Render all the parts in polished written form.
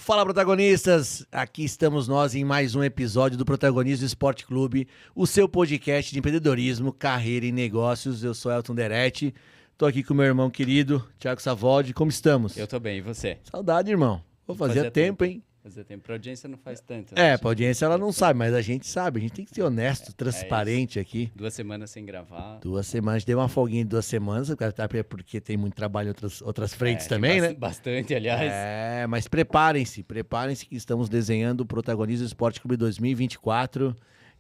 Fala, protagonistas! Aqui estamos nós em mais um episódio do Protagonismo Esporte Clube, o seu podcast de empreendedorismo, carreira e negócios. Eu sou Elton Deretti, tô aqui com meu irmão querido, Thiago Savoldi. Como estamos? Eu tô bem, e você? Saudade, irmão. Fazia tempo, hein? Fazia tempo. Pra audiência não faz tanto. Pra audiência ela não sabe, mas a gente sabe. A gente tem que ser honesto, transparente aqui. 2 semanas sem gravar. 2 semanas, deu uma folguinha de 2 semanas, até porque tem muito trabalho em outras frentes também, né? Bastante, aliás. Mas preparem-se que estamos desenhando o Protagonismo Esporte Clube 2024.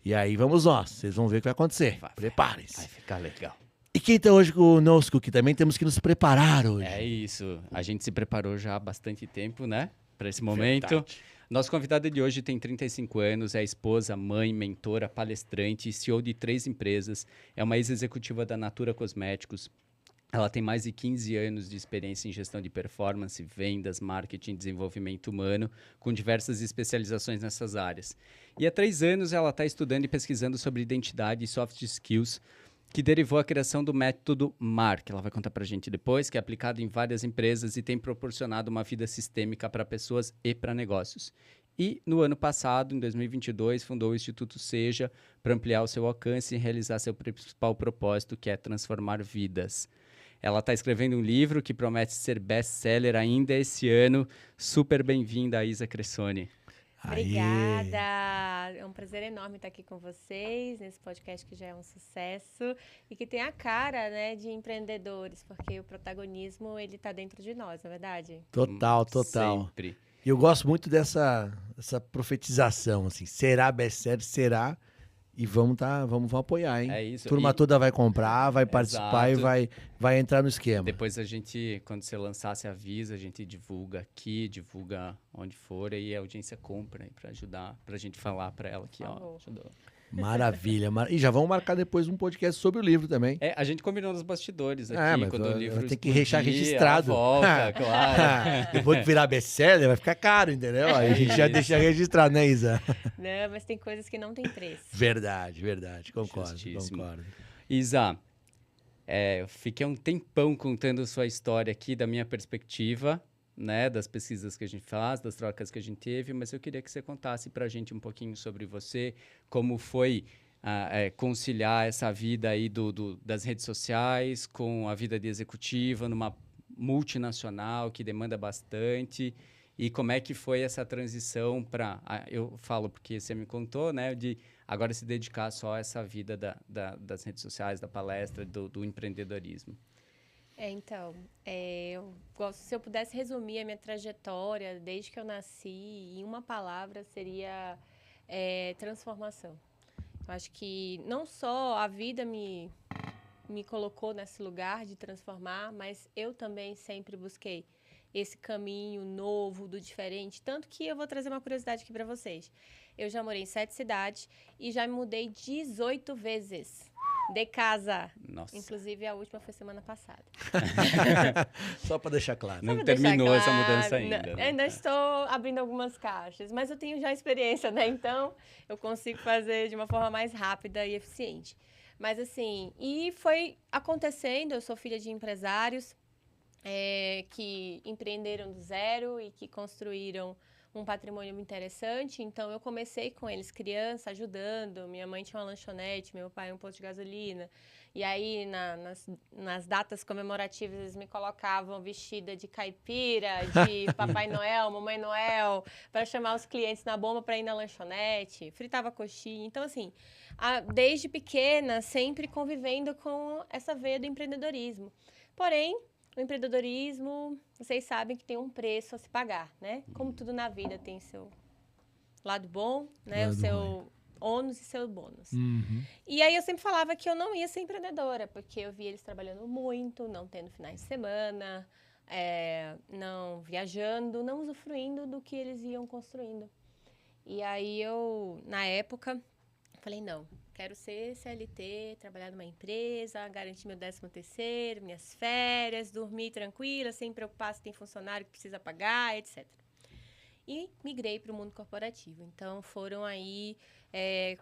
E aí vamos nós, vocês vão ver o que vai acontecer. Preparem-se. Vai ficar legal. E quem tá hoje conosco, que também temos que nos preparar hoje. É isso. A gente se preparou já há bastante tempo, né? Para esse momento. Verdade. Nosso convidado de hoje tem 35 anos, é esposa, mãe, mentora, palestrante, CEO de 3 empresas, é uma ex-executiva da Natura Cosméticos. Ela tem mais de 15 anos de experiência em gestão de performance, vendas, marketing e desenvolvimento humano, com diversas especializações nessas áreas. E há 3 anos ela está estudando e pesquisando sobre identidade e soft skills, que derivou a criação do método MAR, que ela vai contar para a gente depois, que é aplicado em várias empresas e tem proporcionado uma vida sistêmica para pessoas e para negócios. E no ano passado, em 2022, fundou o Instituto Seja para ampliar o seu alcance e realizar seu principal propósito, que é transformar vidas. Ela está escrevendo um livro que promete ser best-seller ainda esse ano. Super bem-vinda, Isa Cressoni. Obrigada! É um prazer enorme estar aqui com vocês, nesse podcast que já é um sucesso e que tem a cara, né, de empreendedores, porque o protagonismo, ele está dentro de nós, não é verdade? Total. Sempre. E eu gosto muito dessa profetização, assim, será best-seller, será, e vamos apoiar, hein? É isso. A turma toda vai comprar, vai participar. Exato. E vai entrar no esquema. Depois a gente, quando você lançar, você avisa, a gente divulga aqui, divulga onde for, e a audiência compra aí pra ajudar, pra gente falar pra ela aqui, ó. Ajudou. Maravilha. E já vamos marcar depois um podcast sobre o livro também. A gente combinou nos bastidores aqui, Mas quando o livro tem que explodir, deixar registrado. Volta, claro. Depois que virar best-seller, vai ficar caro, entendeu? Aí a gente já deixa registrado, né, Isa? Não, mas tem coisas que não tem preço. Verdade. Concordo. Isa, eu fiquei um tempão contando sua história aqui, da minha perspectiva, né, das pesquisas que a gente faz, das trocas que a gente teve, mas eu queria que você contasse pra gente um pouquinho sobre você, como foi conciliar essa vida aí das redes sociais com a vida de executiva numa multinacional que demanda bastante, e como é que foi essa transição para, eu falo porque você me contou, né, de agora se dedicar só a essa vida das redes sociais, da palestra, do empreendedorismo. Se eu pudesse resumir a minha trajetória desde que eu nasci, em uma palavra seria transformação. Eu acho que não só a vida me colocou nesse lugar de transformar, mas eu também sempre busquei esse caminho novo, do diferente. Tanto que eu vou trazer uma curiosidade aqui para vocês. Eu já morei em 7 cidades e já me mudei 18 vezes de casa. Nossa. Inclusive, a última foi semana passada. Só para deixar claro. Não terminou essa mudança ainda. Não, ainda estou abrindo algumas caixas, mas eu tenho já experiência, né? Então, eu consigo fazer de uma forma mais rápida e eficiente. Mas, assim, e foi acontecendo. Eu sou filha de empresários que empreenderam do zero e que construíram um patrimônio interessante. Então, eu comecei com eles criança, ajudando. Minha mãe tinha uma lanchonete, meu pai um posto de gasolina. E aí, nas datas comemorativas, eles me colocavam vestida de caipira, de Papai Noel, Mamãe Noel, para chamar os clientes na bomba para ir na lanchonete. Fritava coxinha. Então, assim, desde pequena, sempre convivendo com essa veia do empreendedorismo. Porém, o empreendedorismo, vocês sabem que tem um preço a se pagar, né? Como tudo na vida tem seu lado bom, né? O seu ônus e seu bônus. Uhum. E aí eu sempre falava que eu não ia ser empreendedora, porque eu via eles trabalhando muito, não tendo finais de semana, não viajando, não usufruindo do que eles iam construindo. E aí eu, na época, falei, não, quero ser CLT, trabalhar numa empresa, garantir meu 13º, minhas férias, dormir tranquila, sem preocupar se tem funcionário que precisa pagar, etc. E migrei para o mundo corporativo. Então, foram aí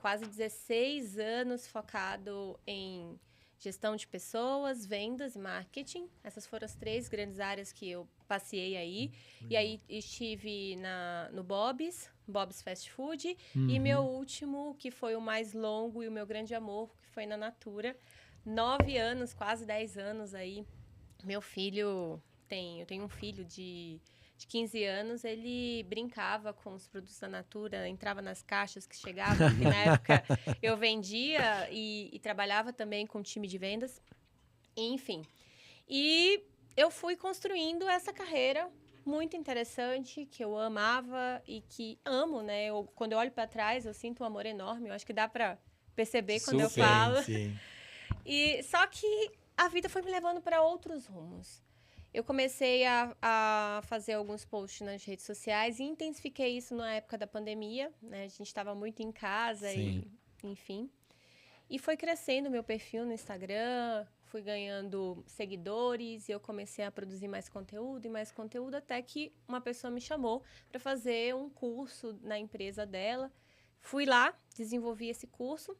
quase 16 anos focado em gestão de pessoas, vendas e marketing. Essas foram as 3 grandes áreas que eu passei aí. E aí estive no Bob's Fast Food. E meu último, que foi o mais longo e o meu grande amor, que foi na Natura. 9 anos, quase 10 anos aí. Meu filho eu tenho um filho de 15 anos, ele brincava com os produtos da Natura, entrava nas caixas que chegavam, porque na época eu vendia e trabalhava também com time de vendas, enfim. E eu fui construindo essa carreira muito interessante, que eu amava e que amo, né? Quando eu olho para trás, eu sinto um amor enorme, eu acho que dá para perceber quando eu falo. Sim. E só que a vida foi me levando para outros rumos. Eu comecei a fazer alguns posts nas redes sociais e intensifiquei isso na época da pandemia, né? A gente estava muito em casa e, enfim. E foi crescendo o meu perfil no Instagram, fui ganhando seguidores e eu comecei a produzir mais conteúdo, até que uma pessoa me chamou para fazer um curso na empresa dela. Fui lá, desenvolvi esse curso.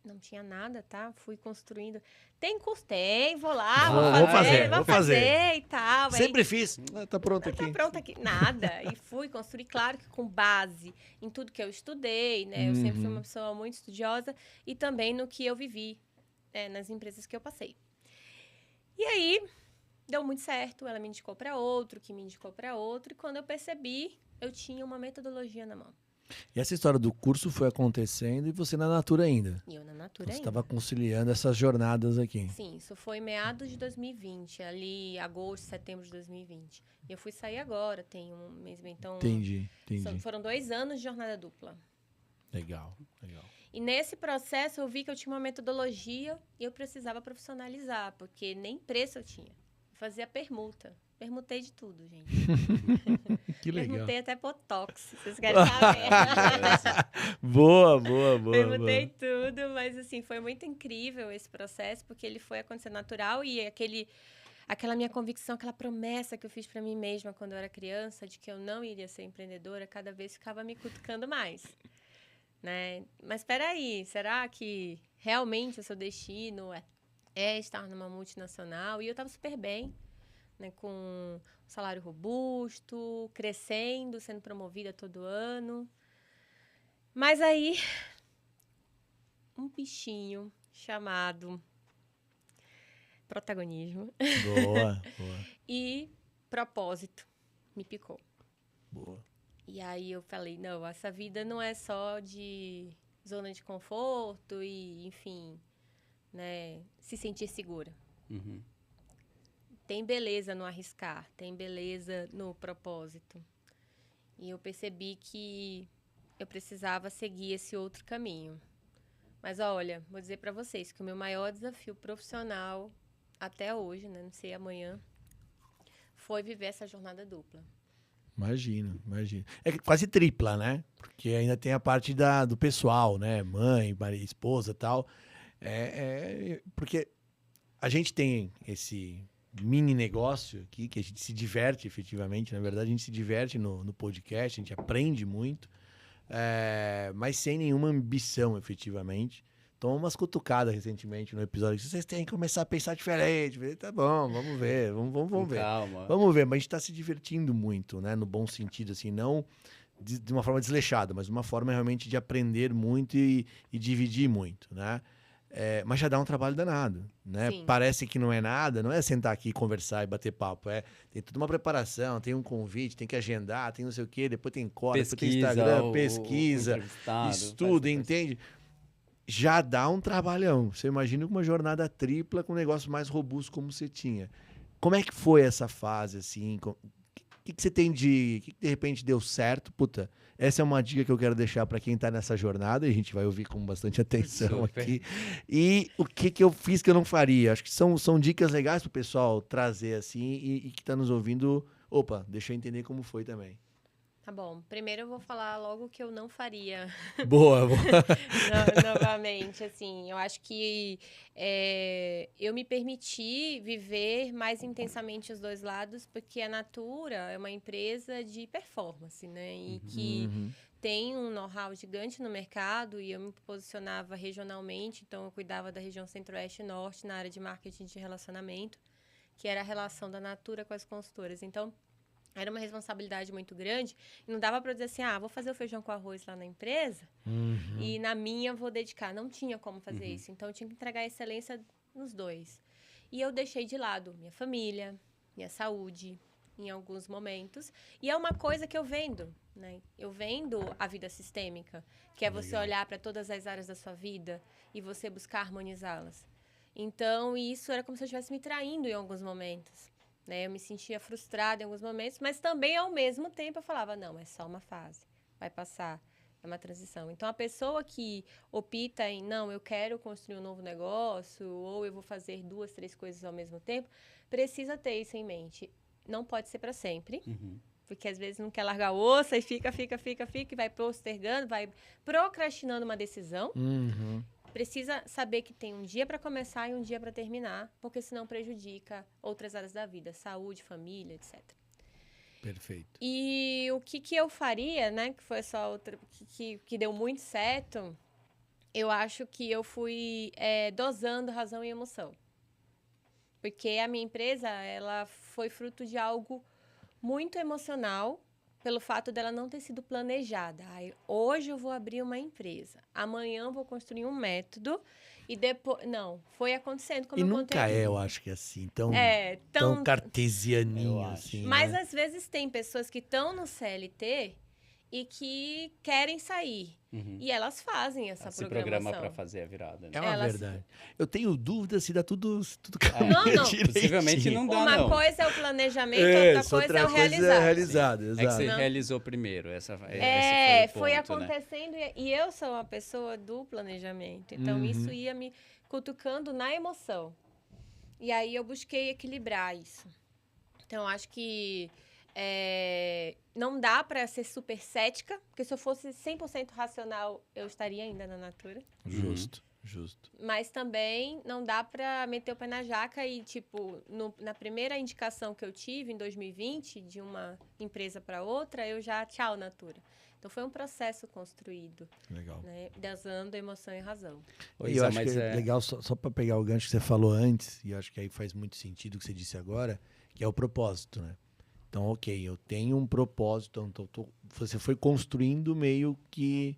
Não tinha nada, tá? Fui construindo. Tem curso? Tem, vou lá, vou fazer e tal. Sempre aí, fiz. Tá pronto aqui. Tá pronto aqui. Nada. E fui construir, claro que com base em tudo que eu estudei, né? Eu sempre fui uma pessoa muito estudiosa e também no que eu vivi, nas empresas que eu passei. E aí, deu muito certo. Ela me indicou para outro, que me indicou para outro. E quando eu percebi, eu tinha uma metodologia na mão. E essa história do curso foi acontecendo e você na Natura ainda? E eu na Natura Você ainda. estava conciliando essas jornadas aqui? Sim, isso foi meados de 2020, ali agosto, setembro de 2020. E eu fui sair agora, tem um mês, então... Entendi. Foram 2 anos de jornada dupla. Legal. E nesse processo eu vi que eu tinha uma metodologia e eu precisava profissionalizar, porque nem preço eu tinha. Eu fazia permuta. Permutei de tudo, gente. Que legal. Permutei até Botox, se vocês querem saber. Boa. Permutei tudo, mas assim, foi muito incrível esse processo, porque ele foi acontecer natural e aquela minha convicção, aquela promessa que eu fiz para mim mesma quando eu era criança, de que eu não iria ser empreendedora, cada vez ficava me cutucando mais. Né? Mas espera aí, será que realmente o seu destino é estar numa multinacional? E eu estava super bem, né, com um salário robusto, crescendo, sendo promovida todo ano. Mas aí, um bichinho chamado protagonismo Boa. e propósito me picou. Boa. E aí eu falei, não, essa vida não é só de zona de conforto e, enfim, né, se sentir segura. Tem beleza no arriscar, tem beleza no propósito. E eu percebi que eu precisava seguir esse outro caminho. Mas olha, vou dizer para vocês que o meu maior desafio profissional até hoje, né, não sei amanhã, foi viver essa jornada dupla. Imagino. É quase tripla, né? Porque ainda tem a parte do pessoal, né? Mãe, esposa e tal. Porque a gente tem esse mini negócio aqui, que a gente se diverte efetivamente. Na verdade, a gente se diverte no podcast, a gente aprende muito, mas sem nenhuma ambição, efetivamente. Tomamos umas cutucadas recentemente no episódio que vocês têm que começar a pensar diferente. Falei, tá bom, vamos ver, vamos ver. Calma. Vamos ver, mas a gente está se divertindo muito, né? No bom sentido, assim, não de uma forma desleixada, mas uma forma realmente de aprender muito e dividir muito, né? Mas já dá um trabalho danado, né? Sim. Parece que não é nada, não é sentar aqui, conversar e bater papo. Tem toda uma preparação, tem um convite, tem que agendar, tem não sei o quê, depois tem call, depois tem Instagram, pesquisa, estudo, entende? Já dá um trabalhão. Você imagina uma jornada tripla com um negócio mais robusto como você tinha. Como é que foi essa fase, assim? O que você tem de repente deu certo? Puta, essa é uma dica que eu quero deixar para quem tá nessa jornada, e a gente vai ouvir com bastante atenção aqui. E o que eu fiz que eu não faria? Acho que são dicas legais pro pessoal trazer, assim, e que tá nos ouvindo. Opa, deixa eu entender como foi também. Tá bom. Primeiro eu vou falar logo o que eu não faria. Boa. Novamente, assim, eu acho que eu me permiti viver mais intensamente os dois lados, porque a Natura é uma empresa de performance, né? E que tem um know-how gigante no mercado e eu me posicionava regionalmente, então eu cuidava da região Centro-Oeste e Norte na área de marketing de relacionamento, que era a relação da Natura com as consultoras. Então, era uma responsabilidade muito grande e não dava para dizer assim, vou fazer o feijão com arroz lá na empresa e na minha vou dedicar. Não tinha como fazer isso, então eu tinha que entregar excelência nos dois. E eu deixei de lado minha família, minha saúde, em alguns momentos. E é uma coisa que eu vendo, né? Eu vendo a vida sistêmica, que é você olhar para todas as áreas da sua vida e você buscar harmonizá-las. Então, isso era como se eu estivesse me traindo em alguns momentos, né? Eu me sentia frustrada em alguns momentos, mas também, ao mesmo tempo, eu falava, não, é só uma fase, vai passar, é uma transição. Então, a pessoa que opta em, não, eu quero construir um novo negócio, ou eu vou fazer 2, 3 coisas ao mesmo tempo, precisa ter isso em mente. Não pode ser para sempre, porque às vezes não quer largar a ossa e fica, e vai postergando, vai procrastinando uma decisão. Precisa saber que tem um dia para começar e um dia para terminar, porque senão prejudica outras áreas da vida, saúde, família, etc. Perfeito. E o que eu faria, né, que foi só outra, que deu muito certo, eu acho que eu fui dosando razão e emoção. Porque a minha empresa, ela foi fruto de algo muito emocional, pelo fato dela não ter sido planejada. Hoje eu vou abrir uma empresa, amanhã eu vou construir um método e depois... Não, foi acontecendo como E eu nunca contei aqui. eu acho que é assim, tão tão cartesianinho, Eu acho. assim, Mas né? às vezes tem pessoas que estão no CLT e que querem sair. E elas fazem essa Se programa programação. para fazer a virada. É Né? uma Elas- verdade. Eu tenho dúvida se dá tudo Não, não. Possivelmente não dá, Uma não. coisa é o planejamento, outra coisa é o realizar. realizado, É que exato. você Não. realizou primeiro. Esse Foi foi o ponto, né? acontecendo e eu sou uma pessoa do planejamento. Então, isso ia me cutucando na emoção. E aí, eu busquei equilibrar isso. Então, acho que não dá para ser super cética, porque se eu fosse 100% racional, eu estaria ainda na Natura. Justo. Mas também não dá para meter o pé na jaca e, tipo, na primeira indicação que eu tive, em 2020, de uma empresa para outra, eu já, tchau, Natura. Então, foi um processo construído, Legal. né? Dosando emoção e razão. E eu acho que é legal, só para pegar o gancho que você falou antes, e eu acho que aí faz muito sentido o que você disse agora, que é o propósito, né? Então, ok, eu tenho um propósito, então você foi construindo meio que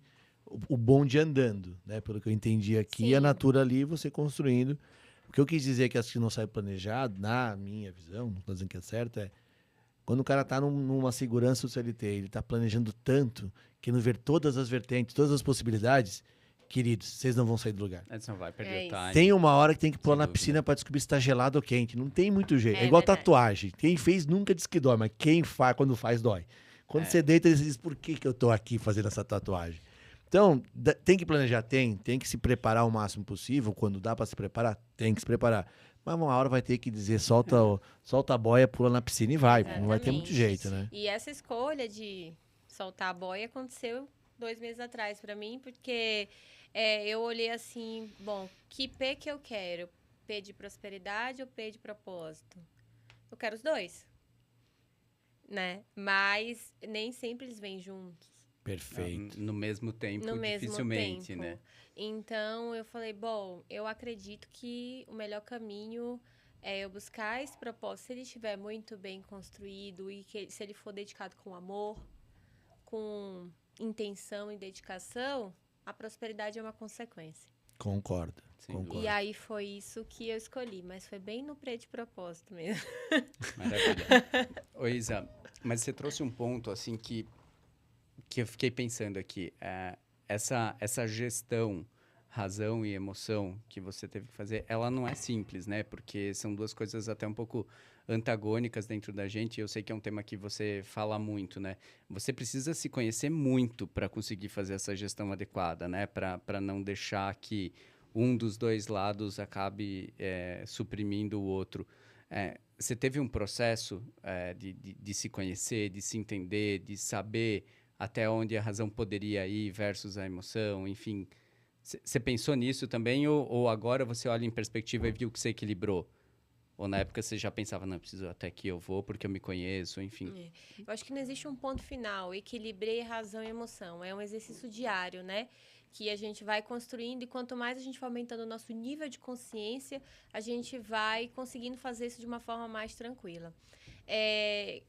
o bonde andando, né? Pelo que eu entendi aqui, Sim. a Natura ali, você construindo. O que eu quis dizer que acho que não sai planejado, na minha visão, não estou dizendo que é certo, é quando o cara está numa segurança do CLT, ele está planejando tanto que não ver todas as vertentes, todas as possibilidades, queridos, vocês não vão sair do lugar. Você não vai É perder isso. time. Tem uma hora que tem que pular Sem na dúvida. piscina para descobrir se está gelado ou quente. Não tem muito jeito. É É igual verdade. tatuagem. Quem fez nunca diz que dói, mas quem faz, quando faz, dói. Quando você deita, você diz, por que eu tô aqui fazendo essa tatuagem? Então, tem que planejar? Tem que se preparar o máximo possível. Quando dá para se preparar, tem que se preparar. Mas uma hora vai ter que dizer, solta a boia, pula na piscina e vai. Não vai ter muito Exatamente. jeito, né? E essa escolha de soltar a boia aconteceu 2 meses atrás para mim, porque eu olhei assim, bom, que P que eu quero? P de prosperidade ou P de propósito? Eu quero os dois, né? Mas nem sempre eles vêm juntos. Perfeito. No mesmo tempo, No mesmo dificilmente, tempo. né? Então, eu falei, bom, eu acredito que o melhor caminho é eu buscar esse propósito. Se ele estiver muito bem construído e se ele for dedicado com amor, com intenção e dedicação, a prosperidade é uma consequência. Concordo. Sem Concordo. E aí foi isso que eu escolhi, mas foi bem no pré de propósito mesmo. Maravilha. Ô, Isa, mas você trouxe um ponto, assim, que eu fiquei pensando aqui. Essa gestão, razão e emoção que você teve que fazer, ela não é simples, né? Porque são duas coisas até um pouco antagônicas dentro da gente. E eu sei que é um tema que você fala muito, né? Você precisa se conhecer muito para conseguir fazer essa gestão adequada, né? Para não deixar que um dos dois lados acabe suprimindo o outro. Você teve um processo de se conhecer, de se entender, de saber até onde a razão poderia ir versus a emoção, enfim. Você pensou nisso também ou agora você olha em perspectiva e viu que você equilibrou? Ou na época você já pensava, não, preciso até que eu vou porque eu me conheço, enfim. Eu acho que não existe um ponto final. Equilibrei razão e emoção. É um exercício diário, né? Que a gente vai construindo e quanto mais a gente vai aumentando o nosso nível de consciência, a gente vai conseguindo fazer isso de uma forma mais tranquila.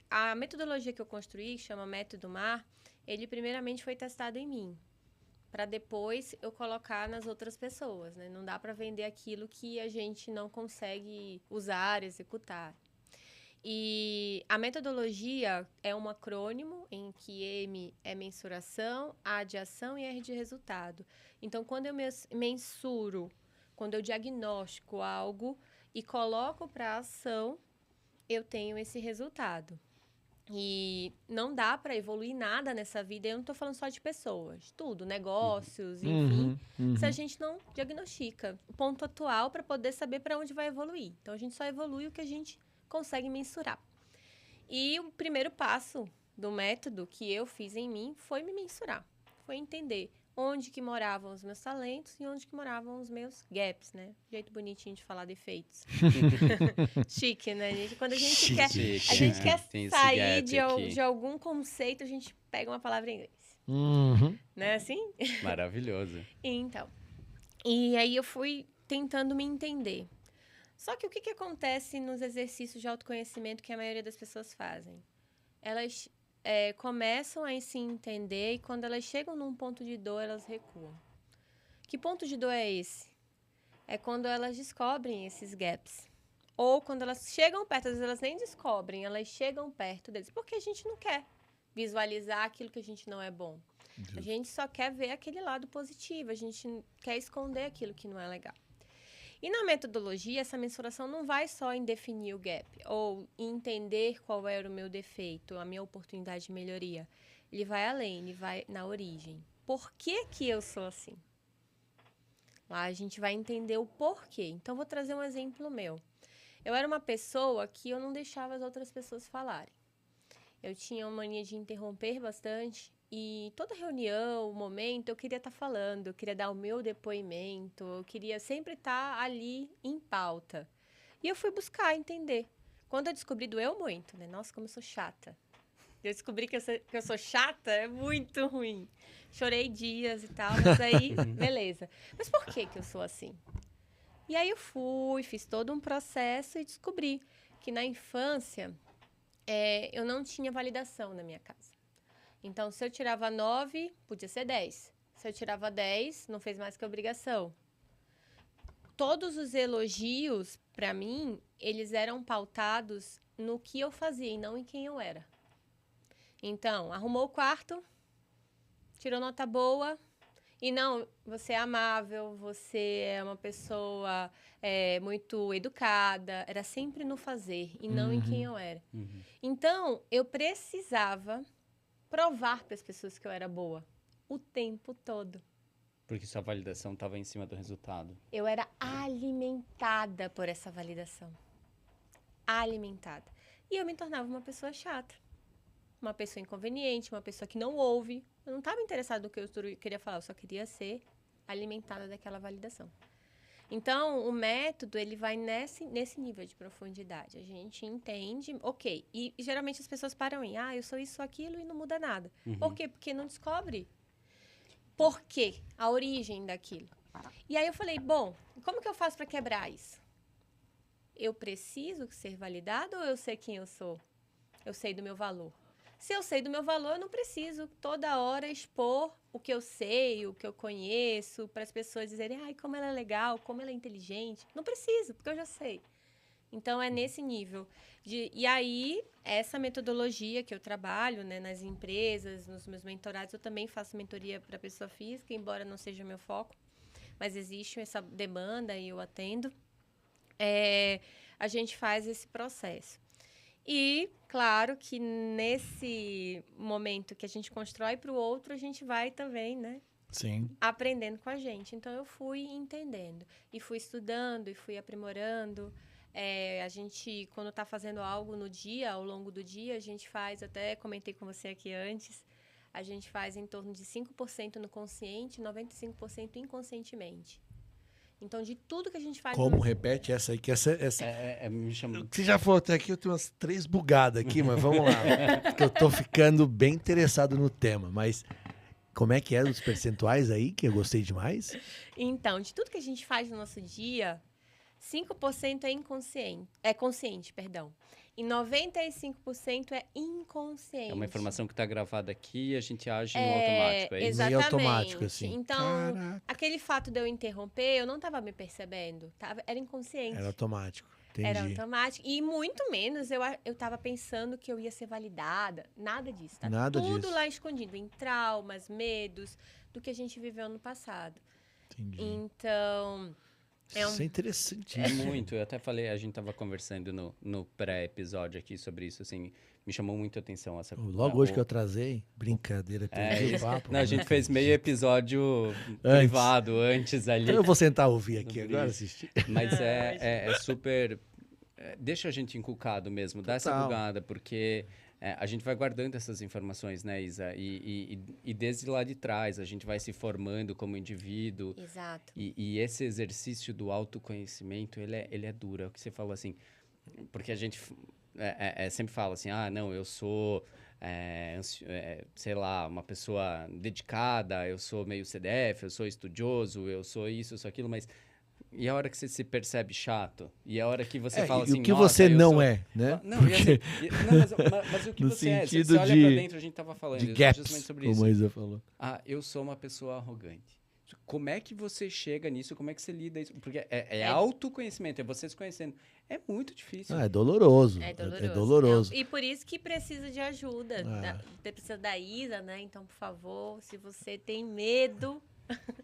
A metodologia que eu construí, que chama Método Mar, ele primeiramente foi testado em mim, para depois eu colocar nas outras pessoas, né? Não dá para vender aquilo que a gente não consegue usar, executar. E a metodologia é um acrônimo em que M é mensuração, A de ação e R de resultado. Então, quando eu mensuro, quando eu diagnostico algo e coloco para ação, eu tenho esse resultado. E não dá para evoluir nada nessa vida. Eu não estou falando só de pessoas, tudo, negócios, enfim, se a gente não diagnostica o ponto atual para poder saber para onde vai evoluir. Então, a gente só evolui o que a gente consegue mensurar. E o primeiro passo do método que eu fiz em mim foi me mensurar, foi entender onde que moravam os meus talentos e onde que moravam os meus gaps, né? Jeito bonitinho de falar defeitos. Chique, né, gente? Quando a gente quer, a gente quer sair de algum conceito, a gente pega uma palavra em inglês. Não é assim? Maravilhoso. Então, e aí eu fui tentando me entender. Só que o que acontece nos exercícios de autoconhecimento que a maioria das pessoas fazem? Elas começam a se entender e quando elas chegam num ponto de dor, elas recuam. Que ponto de dor é esse? É quando elas descobrem esses gaps. Ou quando elas chegam perto, às vezes elas nem descobrem, elas chegam perto deles. Porque a gente não quer visualizar aquilo que a gente não é bom. A gente só quer ver aquele lado positivo, a gente quer esconder aquilo que não é legal. E na metodologia, essa mensuração não vai só em definir o gap ou entender qual era o meu defeito, a minha oportunidade de melhoria. Ele vai além, ele vai na origem. Por que que eu sou assim? Lá a gente vai entender o porquê. Então, vou trazer um exemplo meu. Eu era uma pessoa que eu não deixava as outras pessoas falarem. Eu tinha uma mania de interromper bastante. E toda reunião, momento, eu queria estar falando, eu queria dar o meu depoimento, eu queria sempre estar ali em pauta. E eu fui buscar entender. Quando eu descobri, doeu muito, né? Nossa, como eu sou chata. Eu descobri que eu sou chata, é muito ruim. Chorei dias e tal, mas aí, beleza. Mas por que eu sou assim? E aí eu fiz todo um processo e descobri que na infância eu não tinha validação na minha casa. Então, se eu tirava 9, podia ser 10. Se eu tirava 10, não fez mais que obrigação. Todos os elogios, para mim, eles eram pautados no que eu fazia e não em quem eu era. Então, arrumou o quarto, tirou nota boa. E não, você é amável, você é uma pessoa muito educada. Era sempre no fazer e não em quem eu era. Então, eu precisava provar para as pessoas que eu era boa o tempo todo. Porque sua validação estava em cima do resultado. Eu era alimentada por essa validação. Alimentada. E eu me tornava uma pessoa chata. Uma pessoa inconveniente, uma pessoa que não ouve. Eu não estava interessada no que eu queria falar, eu só queria ser alimentada daquela validação. Então, o método, ele vai nesse nível de profundidade. A gente entende, ok. E geralmente as pessoas param em, eu sou isso, aquilo e não muda nada. Por quê? Porque não descobre por quê, a origem daquilo. E aí eu falei, bom, como que eu faço para quebrar isso? Eu preciso ser validado ou eu sei quem eu sou? Eu sei do meu valor. Se eu sei do meu valor, eu não preciso toda hora expor o que eu sei, o que eu conheço, para as pessoas dizerem, como ela é legal, como ela é inteligente. Não preciso, porque eu já sei. Então, é nesse nível. E aí, essa metodologia que eu trabalho, né, nas empresas, nos meus mentorados, eu também faço mentoria para pessoa física, embora não seja o meu foco, mas existe essa demanda e eu atendo. A gente faz esse processo. E, claro, que nesse momento que a gente constrói para o outro, a gente vai também, né? Sim. Aprendendo com a gente. Então, eu fui entendendo. E fui estudando, e fui aprimorando. A gente, quando está fazendo algo no dia, ao longo do dia, a gente faz, até comentei com você aqui antes, a gente faz em torno de 5% no consciente e 95% inconscientemente. Então, de tudo que a gente faz... Como? Repete essa aí, que essa... Me chama... Você já falou até aqui, eu tenho umas 3 bugadas aqui, mas vamos lá. Porque eu tô ficando bem interessado no tema, mas como é que é os percentuais aí, que eu gostei demais? Então, de tudo que a gente faz no nosso dia, 5% é inconsciente, é consciente, perdão. E 95% é inconsciente. É uma informação que está gravada aqui e a gente age no automático, é isso? Exatamente. Meio automático, assim. Então, Caraca. aquele fato de eu interromper, eu não estava me percebendo. Era inconsciente. Era automático, entendi. Era automático. E muito menos eu estava pensando que eu ia ser validada. Nada disso. Tá Nada tudo disso. lá escondido. Em traumas, medos, do que a gente viveu no passado. Entendi. Então... Isso é interessante. É muito, eu até falei, a gente estava conversando no pré-episódio aqui sobre isso, assim, me chamou muito a atenção essa... Logo hoje que eu atrasei, brincadeira, perdi o papo. Não, a gente fez meio episódio Antes. privado antes ali. Então eu vou sentar ouvir aqui Sobre agora, isso. assistir. Mas é super... deixa a gente inculcado mesmo, dá essa Total. bugada, porque a gente vai guardando essas informações, né, Isa? E desde lá de trás, a gente vai se formando como indivíduo. Exato. E esse exercício do autoconhecimento, ele é duro. É o que você falou assim, porque a gente sempre fala assim, não, eu sou, sei lá, uma pessoa dedicada, eu sou meio CDF, eu sou estudioso, eu sou isso, eu sou aquilo, mas... E a hora que você se percebe chato? E a hora que você fala assim, o que nossa, você eu não sou... é, né? Não, mas o que No você é? Você sentido olha pra dentro, a gente tava falando de gaps, justamente sobre como isso. a Isa falou. Eu sou uma pessoa arrogante. Como é que você chega nisso? Como é que você lida isso? Porque é autoconhecimento, é você se conhecendo. É muito difícil. É doloroso. É doloroso. É doloroso. E por isso que precisa de ajuda. Ah. Precisa da Isa, né? Então, por favor, se você tem medo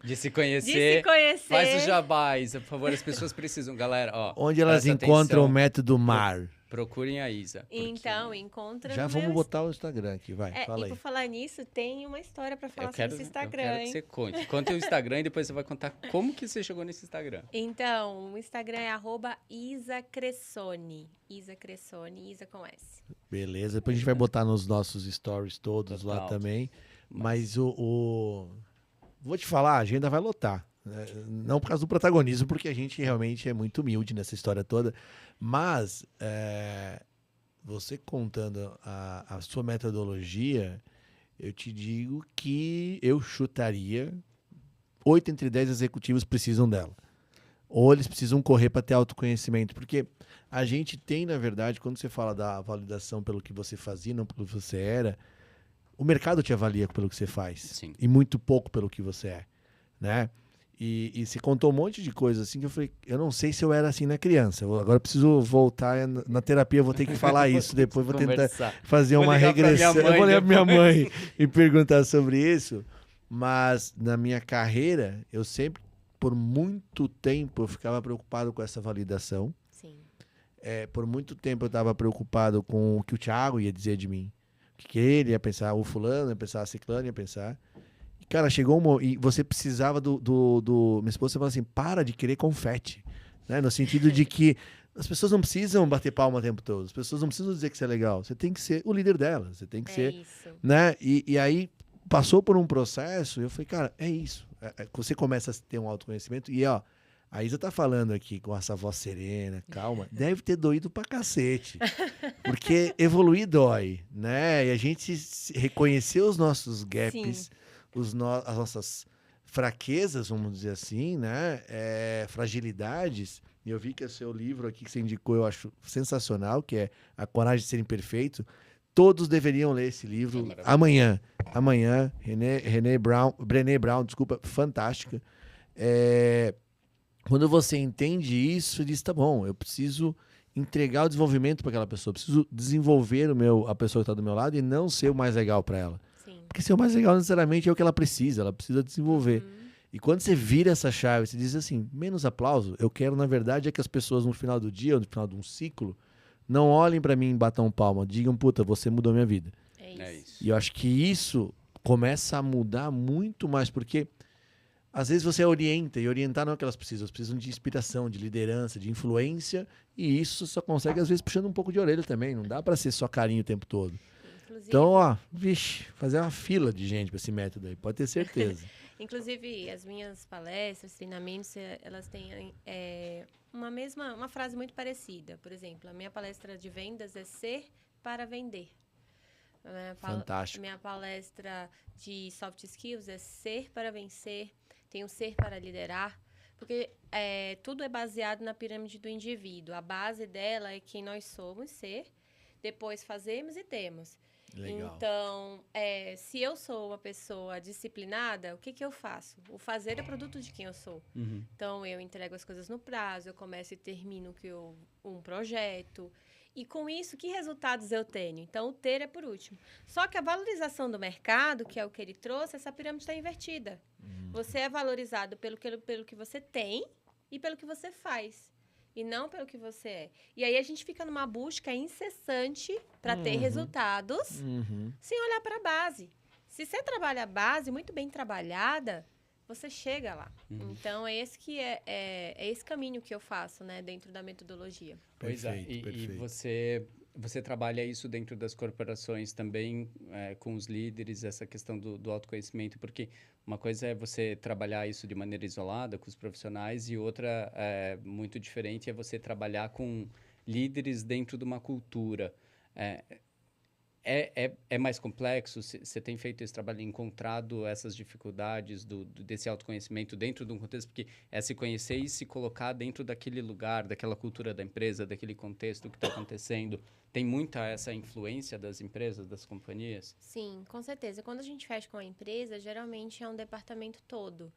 De se de conhecer. se conhecer... Faz o jabás, por favor, as pessoas precisam. Galera, ó. Onde elas presta encontram atenção, o método MAR? Procurem a Isa. porque- Então, encontra Já no vamos meu... botar o Instagram aqui, vai, fala E aí. por falar nisso, tem uma história pra falar Eu quero, sobre esse Instagram, eu quero que hein? você conte. Conta o Instagram e depois você vai contar como que você chegou nesse Instagram. Então, o Instagram é @IsaCressoni. Isa Cressoni, Isa com S. Beleza, depois a gente vai botar nos nossos stories todos lá Total. também. Mas vou te falar, a agenda vai lotar. Né? Não por causa do protagonismo, porque a gente realmente é muito humilde nessa história toda. Mas você contando a sua metodologia, eu te digo que eu chutaria 8 entre 10 executivos precisam dela. Ou eles precisam correr para ter autoconhecimento. Porque a gente tem, na verdade, quando você fala da validação pelo que você fazia, não pelo que você era, o mercado te avalia pelo que você faz. Sim. E muito pouco pelo que você é. Né? E você contou um monte de coisas assim que eu falei, eu não sei se eu era assim na criança. Agora eu preciso voltar na terapia, eu vou ter que falar isso. Depois vou tentar Conversar. fazer Vou uma ligar pra minha regressão. mãe Eu vou ligar pra minha depois. mãe e perguntar sobre isso. Mas na minha carreira, eu sempre, por muito tempo, eu ficava preocupado com essa validação. Sim. Por muito tempo eu estava preocupado com o que o Thiago ia dizer de mim. O que ele ia pensar, o fulano ia pensar, a ciclano ia pensar. E, cara, chegou um momento... E você precisava minha esposa falou assim, para de querer confete. Né? No sentido de que as pessoas não precisam bater palma o tempo todo. As pessoas não precisam dizer que você é legal. Você tem que ser o líder delas. Você tem que ser... Isso. Né? E aí passou por um processo e eu falei, cara, é isso. Você começa a ter um autoconhecimento e, ó, a Isa tá falando aqui com essa voz serena, calma, deve ter doído pra cacete. Porque evoluir dói, né? E a gente reconhecer os nossos gaps, as nossas fraquezas, vamos dizer assim, né? Fragilidades. E eu vi que o seu livro aqui que você indicou, eu acho sensacional, que é A Coragem de Ser Imperfeito. Todos deveriam ler esse livro amanhã. Amanhã, Brené Brown, desculpa, fantástica. Quando você entende isso, você diz, tá bom, eu preciso entregar o desenvolvimento para aquela pessoa, eu preciso desenvolver a pessoa que está do meu lado e não ser o mais legal para ela. Sim. Porque ser o mais legal necessariamente é o que ela precisa desenvolver. E quando você vira essa chave, você diz assim, menos aplauso, eu quero, na verdade, é que as pessoas no final do dia, ou no final de um ciclo, não olhem para mim e batam palma, digam, puta, você mudou minha vida. É isso. E eu acho que isso começa a mudar muito mais, porque às vezes você orienta, e orientar não é o que elas precisam de inspiração, de liderança, de influência, e isso só consegue, às vezes, puxando um pouco de orelha também, não dá para ser só carinho o tempo todo. Inclusive, Então, ó, vixe, fazer uma fila de gente para esse método aí, pode ter certeza. Inclusive, as minhas palestras, treinamentos, elas têm uma frase muito parecida. Por exemplo, a minha palestra de vendas é ser para vender. Fantástico. Minha palestra de soft skills é ser para vencer, tem o ser para liderar, porque tudo é baseado na pirâmide do indivíduo. A base dela é quem nós somos, ser, depois fazemos e temos. Legal. Então, se eu sou uma pessoa disciplinada, o que eu faço? O fazer é produto de quem eu sou. Então, eu entrego as coisas no prazo, eu começo e termino um projeto. E com isso, que resultados eu tenho? Então, o ter é por último. Só que a valorização do mercado, que é o que ele trouxe, essa pirâmide está invertida. Você é valorizado pelo que você tem e pelo que você faz. E não pelo que você é. E aí, a gente fica numa busca incessante para ter resultados sem olhar para a base. Se você trabalha a base muito bem trabalhada, você chega lá. Então, é esse caminho que eu faço, né, dentro da metodologia. Pois é, e você trabalha isso dentro das corporações também, com os líderes, essa questão do autoconhecimento, porque uma coisa é você trabalhar isso de maneira isolada com os profissionais e outra, muito diferente, é você trabalhar com líderes dentro de uma cultura. É mais complexo? Você tem feito esse trabalho, encontrado essas dificuldades desse autoconhecimento dentro de um contexto? Porque é se conhecer e se colocar dentro daquele lugar, daquela cultura da empresa, daquele contexto que está acontecendo. Tem muita essa influência das empresas, das companhias? Sim, com certeza. Quando a gente fecha com a empresa, geralmente é um departamento todo.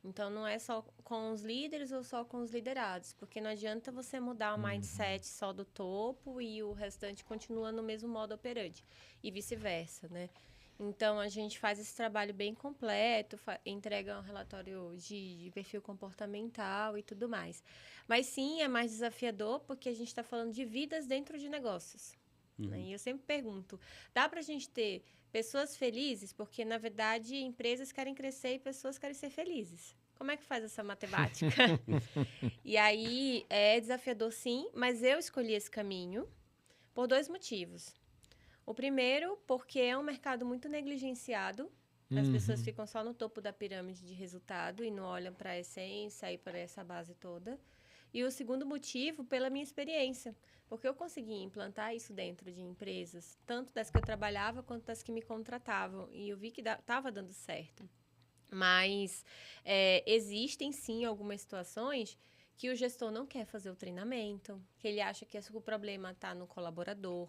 Então, não é só com os líderes ou só com os liderados, porque não adianta você mudar o mindset só do topo e o restante continua no mesmo modo operante, e vice-versa, né? Então, a gente faz esse trabalho bem completo, entrega um relatório de perfil comportamental e tudo mais. Mas, sim, é mais desafiador, porque a gente está falando de vidas dentro de negócios. Né? E eu sempre pergunto, dá para a gente ter pessoas felizes? Porque, na verdade, empresas querem crescer e pessoas querem ser felizes. Como é que faz essa matemática? E aí, é desafiador, sim, mas eu escolhi esse caminho por 2 motivos. O primeiro, porque é um mercado muito negligenciado. As pessoas ficam só no topo da pirâmide de resultado e não olham para a essência e para essa base toda. E o segundo motivo, pela minha experiência, porque eu consegui implantar isso dentro de empresas, tanto das que eu trabalhava quanto das que me contratavam, e eu vi que estava dando certo. Mas existem, sim, algumas situações que o gestor não quer fazer o treinamento, que ele acha que o problema está no colaborador,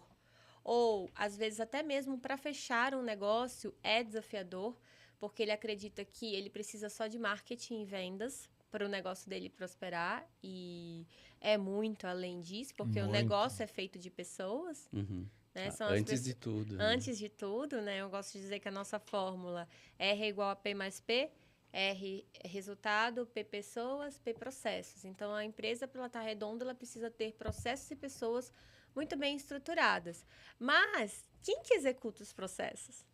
ou, às vezes, até mesmo para fechar um negócio é desafiador, porque ele acredita que ele precisa só de marketing e vendas para o negócio dele prosperar, e é muito além disso, porque o negócio é feito de pessoas. Né? São Antes de tudo. Antes de tudo, né? Eu gosto de dizer que a nossa fórmula R é igual a P mais P, R é resultado, P pessoas, P processos. Então, a empresa, para ela estar redonda, ela precisa ter processos e pessoas muito bem estruturadas. Mas, quem que executa os processos?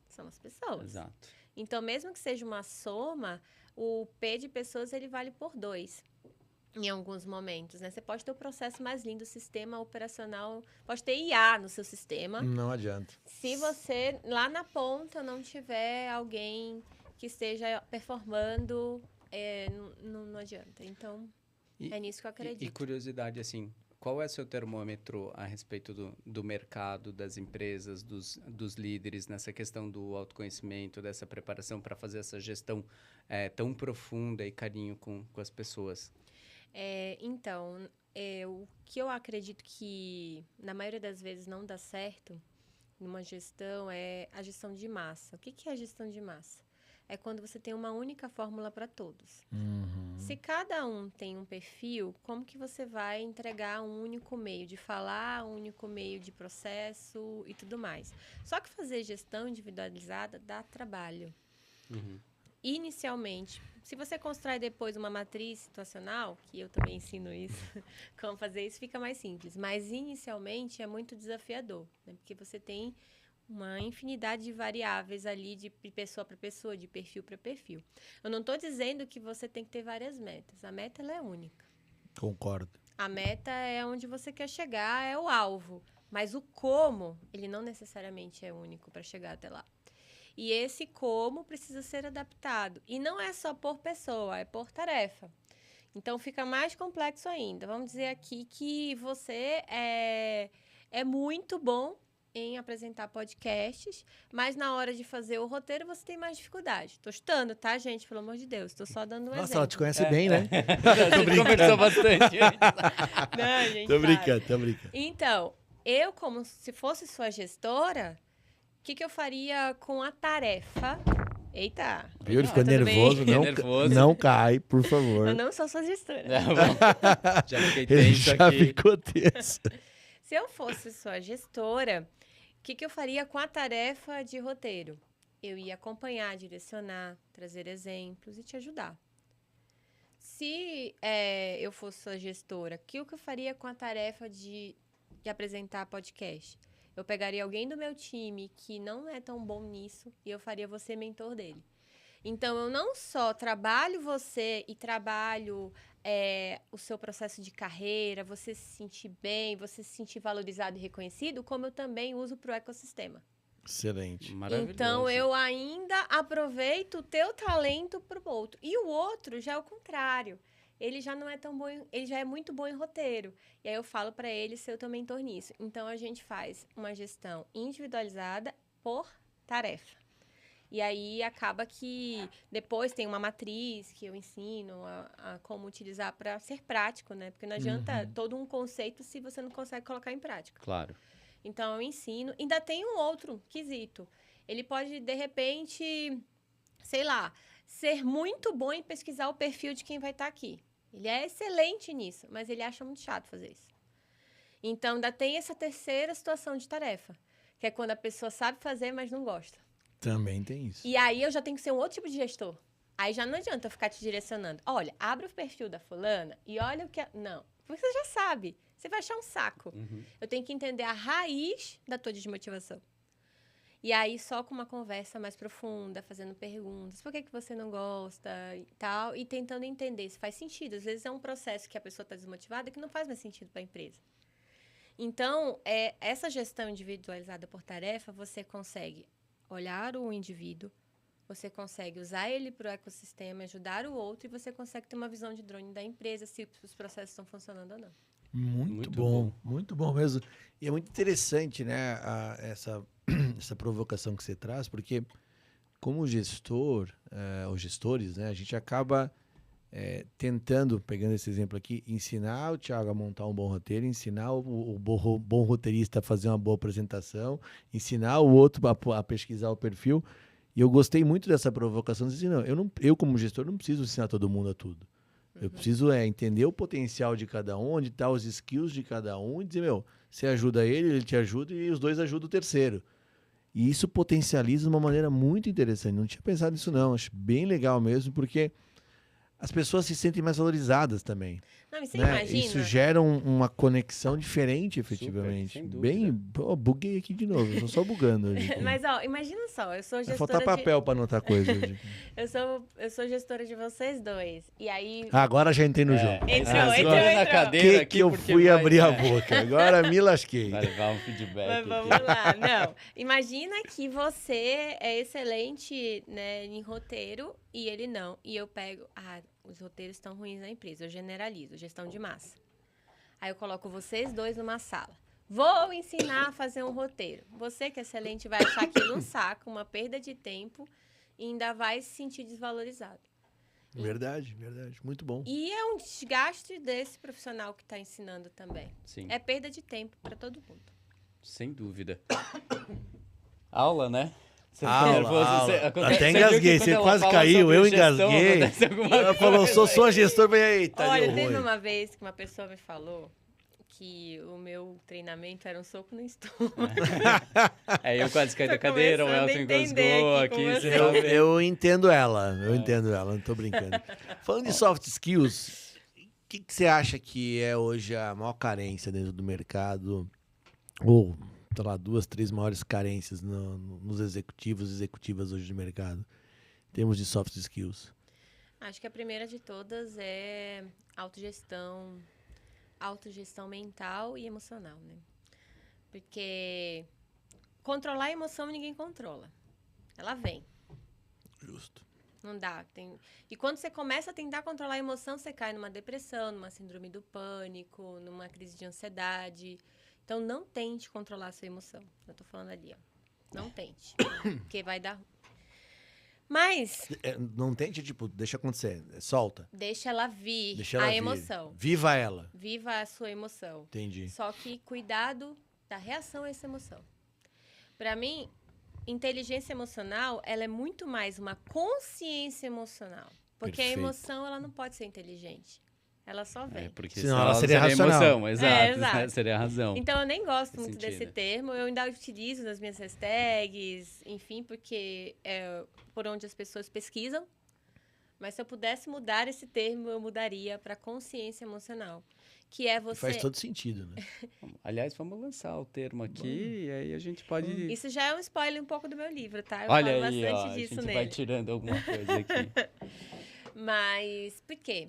São as pessoas. Exato. Então, mesmo que seja uma soma, o P de pessoas, ele vale por 2 em alguns momentos, né? Você pode ter o processo mais lindo, o sistema operacional, pode ter IA no seu sistema. Não adianta. Se você, lá na ponta, não tiver alguém que esteja performando, não adianta. Então, é nisso que eu acredito. E curiosidade, assim, qual é o seu termômetro a respeito do mercado, das empresas, dos líderes, nessa questão do autoconhecimento, dessa preparação para fazer essa gestão tão profunda e carinho com as pessoas? Então, o que eu acredito que, na maioria das vezes, não dá certo numa gestão é a gestão de massa. O que é a gestão de massa? É quando você tem uma única fórmula para todos. Se cada um tem um perfil, como que você vai entregar um único meio de falar, um único meio de processo e tudo mais? Só que fazer gestão individualizada dá trabalho. Inicialmente, se você constrói depois uma matriz situacional, que eu também ensino isso, como fazer isso, fica mais simples. Mas, inicialmente, é muito desafiador, né? Porque você tem uma infinidade de variáveis ali, de pessoa para pessoa, de perfil para perfil. Eu não estou dizendo que você tem que ter várias metas. A meta, ela é única. Concordo. A meta é onde você quer chegar, é o alvo. Mas o como, ele não necessariamente é único para chegar até lá. E esse como precisa ser adaptado. E não é só por pessoa, é por tarefa. Então, fica mais complexo ainda. Vamos dizer aqui que você é muito bom em apresentar podcasts, mas na hora de fazer o roteiro você tem mais dificuldade. Tô chutando, tá, gente? Pelo amor de Deus. Tô só dando um Nossa, exemplo. ela te conhece bem, né? A gente conversou bastante. Não, gente, Tô sabe. brincando, tô brincando. Então, eu, como se fosse sua gestora, o que eu faria com a tarefa? Eita! Viu? Ele ficou Tudo bem? nervoso. Não, Nervoso. não cai, por favor. Eu não sou sua gestora. Já fiquei Ele tenso já aqui. ficou tenso. Se eu fosse sua gestora, o que eu faria com a tarefa de roteiro? Eu ia acompanhar, direcionar, trazer exemplos e te ajudar. Se eu fosse sua gestora, o que eu faria com a tarefa de apresentar podcast? Eu pegaria alguém do meu time que não é tão bom nisso e eu faria você mentor dele. Então, eu não só trabalho você e trabalho o seu processo de carreira, você se sentir bem, você se sentir valorizado e reconhecido, como eu também uso para o ecossistema. Excelente. Maravilhoso. Então, eu ainda aproveito o teu talento para o outro. E o outro já é o contrário. Ele já não é tão bom, ele já é muito bom em roteiro. E aí eu falo para ele ser o teu mentor nisso. Então, a gente faz uma gestão individualizada por tarefa. E aí acaba que depois tem uma matriz que eu ensino a como utilizar para ser prático, né? Porque não adianta todo um conceito se você não consegue colocar em prática. Claro. Então, eu ensino. Ainda tem um outro quesito. Ele pode, de repente, sei lá, ser muito bom em pesquisar o perfil de quem vai estar aqui. Ele é excelente nisso, mas ele acha muito chato fazer isso. Então, ainda tem essa terceira situação de tarefa, que é quando a pessoa sabe fazer, mas não gosta. Também tem isso. E aí, eu já tenho que ser um outro tipo de gestor. Aí, já não adianta eu ficar te direcionando. Olha, abre o perfil da fulana e olha o que... Não, porque você já sabe. Você vai achar um saco. Eu tenho que entender a raiz da tua desmotivação. E aí, só com uma conversa mais profunda, fazendo perguntas. Por que você não gosta e tal? E tentando entender se faz sentido. Às vezes, é um processo que a pessoa está desmotivada que não faz mais sentido para a empresa. Então, essa gestão individualizada por tarefa, você consegue olhar o indivíduo, você consegue usar ele para o ecossistema, ajudar o outro, e você consegue ter uma visão de drone da empresa, se os processos estão funcionando ou não. Muito bom mesmo. E é muito interessante, né, essa provocação que você traz, porque como gestor, ou gestores, né, a gente acaba tentando, pegando esse exemplo aqui, ensinar o Thiago a montar um bom roteiro, ensinar o bom roteirista a fazer uma boa apresentação, ensinar o outro a pesquisar o perfil. E eu gostei muito dessa provocação, de dizer, eu como gestor não preciso ensinar todo mundo a tudo. Eu preciso entender o potencial de cada um, onde estão os skills de cada um, e dizer, você ajuda ele te ajuda e os dois ajudam o terceiro. E isso potencializa de uma maneira muito interessante. Não tinha pensado nisso não, acho bem legal mesmo, porque as pessoas se sentem mais valorizadas também. Não, e você né? imagina... Isso gera uma conexão diferente, efetivamente. Super, sem dúvida. Bem, buguei aqui de novo, eu tô só bugando hoje. Mas, imagina só, eu sou Vai gestora faltar papel para anotar coisa hoje. Eu sou gestora de vocês dois. E aí... Agora já entrei no jogo. Entrou. na cadeira Que eu porque fui vai- abrir a boca, agora me lasquei. Vai levar um feedback. Mas vamos aqui. lá. Não, imagina que você é excelente, né, em roteiro e ele não. E eu pego, os roteiros estão ruins na empresa. Eu generalizo, gestão de massa. Aí eu coloco vocês dois numa sala. Vou ensinar a fazer um roteiro. Você que é excelente vai achar aquilo um saco, uma perda de tempo e ainda vai se sentir desvalorizado. Verdade. Muito bom. E é um desgaste desse profissional que está ensinando também. Sim, É perda de tempo para todo mundo. sem dúvida. Aula, né? Você Aula, nervoso, aula. acontece- Até você viu que engasguei, quando você ela quase fala caiu, sobre eu gestão, engasguei. acontece alguma Ela falou, coisa. sou sua gestora, falei, eita, Olha, deu teve ruim. uma vez que uma pessoa me falou que o meu treinamento era um soco no estômago. Aí eu quase caí da Tô cadeira, o começando a Elton entender engasgou aqui com aqui. você. você tá vendo? Eu entendo ela, não tô brincando. Falando de soft skills, o que você acha que é hoje a maior carência dentro do mercado? Ou, sei lá, 2, 3 maiores carências nos executivos e executivas hoje do mercado, em termos de soft skills? Acho que a primeira de todas é autogestão mental e emocional, né? Porque controlar a emoção ninguém controla. ela vem. Justo. Não dá. E quando você começa a tentar controlar a emoção, você cai numa depressão, numa síndrome do pânico, numa crise de ansiedade. Então, não tente controlar a sua emoção. Eu tô falando ali, ó. Não tente. Porque vai dar... Mas... Não tente, tipo, deixa acontecer. Solta. Deixa ela vir, Deixa ela a vir. emoção. Viva ela. Viva a sua emoção. Entendi. Só que cuidado da reação a essa emoção. Para mim, inteligência emocional, ela é muito mais uma consciência emocional. Porque Perfeito. a emoção, ela não pode ser inteligente. Ela só vem. Porque Senão ela seria seria racional. emoção, exato. exato. Seria a razão. Então, eu nem gosto Faz muito sentido. desse termo. Eu ainda utilizo nas minhas hashtags, enfim, porque é por onde as pessoas pesquisam. Mas se eu pudesse mudar esse termo, eu mudaria para consciência emocional. Que é você... Faz todo sentido, né? Aliás, vamos lançar o termo aqui e aí a gente pode... Isso já é um spoiler um pouco do meu livro, tá? Eu Olha falo aí, bastante ó, disso a gente nele. vai tirando alguma coisa aqui. Mas por quê?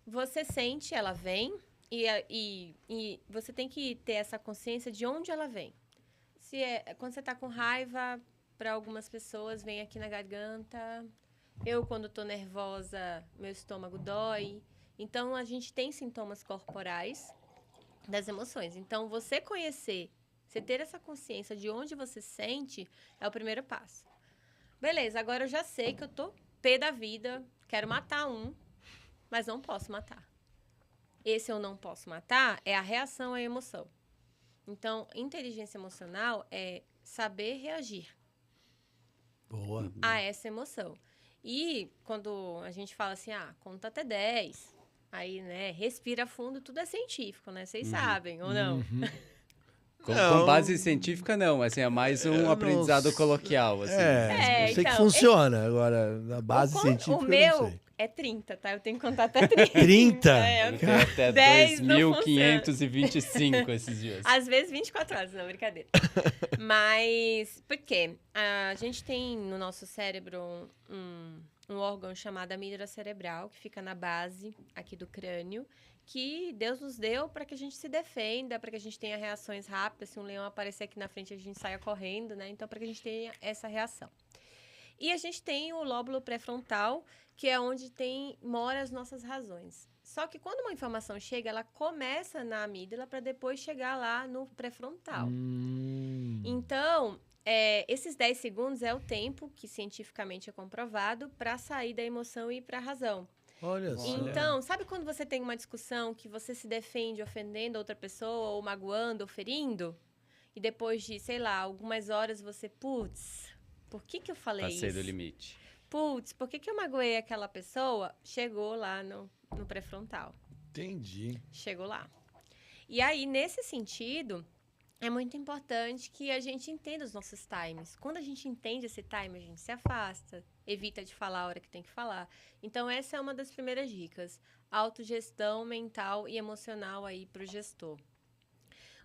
Você sente, ela vem, e você tem que ter essa consciência de onde ela vem. Quando você tá com raiva, para algumas pessoas, vem aqui na garganta. Eu, quando tô nervosa, meu estômago dói. Então, a gente tem sintomas corporais das emoções. Então, você conhecer, você ter essa consciência de onde você sente, é o primeiro passo. Beleza, agora eu já sei que eu tô pé da vida, quero matar um, mas não posso matar. Esse eu não posso matar é a reação à emoção. Então, inteligência emocional é saber reagir Boa. a essa emoção. E quando a gente fala assim, conta até 10, aí, né, respira fundo, tudo é científico, né? Vocês sabem, ou não? Com Não. base científica, não. Assim, é mais um não aprendizado s- coloquial. Assim. Eu sei que então, funciona. Agora, na base científica, O eu meu não sei. é 30, tá? Eu tenho que contar até 30. 30? É, eu Tem até 10 não 2.525 esses dias. Às vezes 24 horas, não, brincadeira. Mas, por quê? A gente tem no nosso cérebro um órgão chamado amígdala cerebral, que fica na base aqui do crânio, que Deus nos deu para que a gente se defenda, para que a gente tenha reações rápidas. Se um leão aparecer aqui na frente, a gente saia correndo, né? Então, para que a gente tenha essa reação. E a gente tem o lóbulo pré-frontal, que é onde mora as nossas razões. Só que quando uma informação chega, ela começa na amígdala para depois chegar lá no pré-frontal. Então, esses 10 segundos é o tempo que cientificamente é comprovado para sair da emoção e ir para a razão. Olha só. Então, sabe quando você tem uma discussão que você se defende ofendendo outra pessoa, ou magoando, ou ferindo? E depois de, sei lá, algumas horas você, putz, por que eu falei Passei isso? do limite. Putz, por que eu magoei aquela pessoa? Chegou lá no pré-frontal. Entendi. Chegou lá. E aí, nesse sentido, é muito importante que a gente entenda os nossos times. Quando a gente entende esse time, a gente se afasta, evita de falar a hora que tem que falar. Então, essa é uma das primeiras dicas. Autogestão mental e emocional aí para o gestor.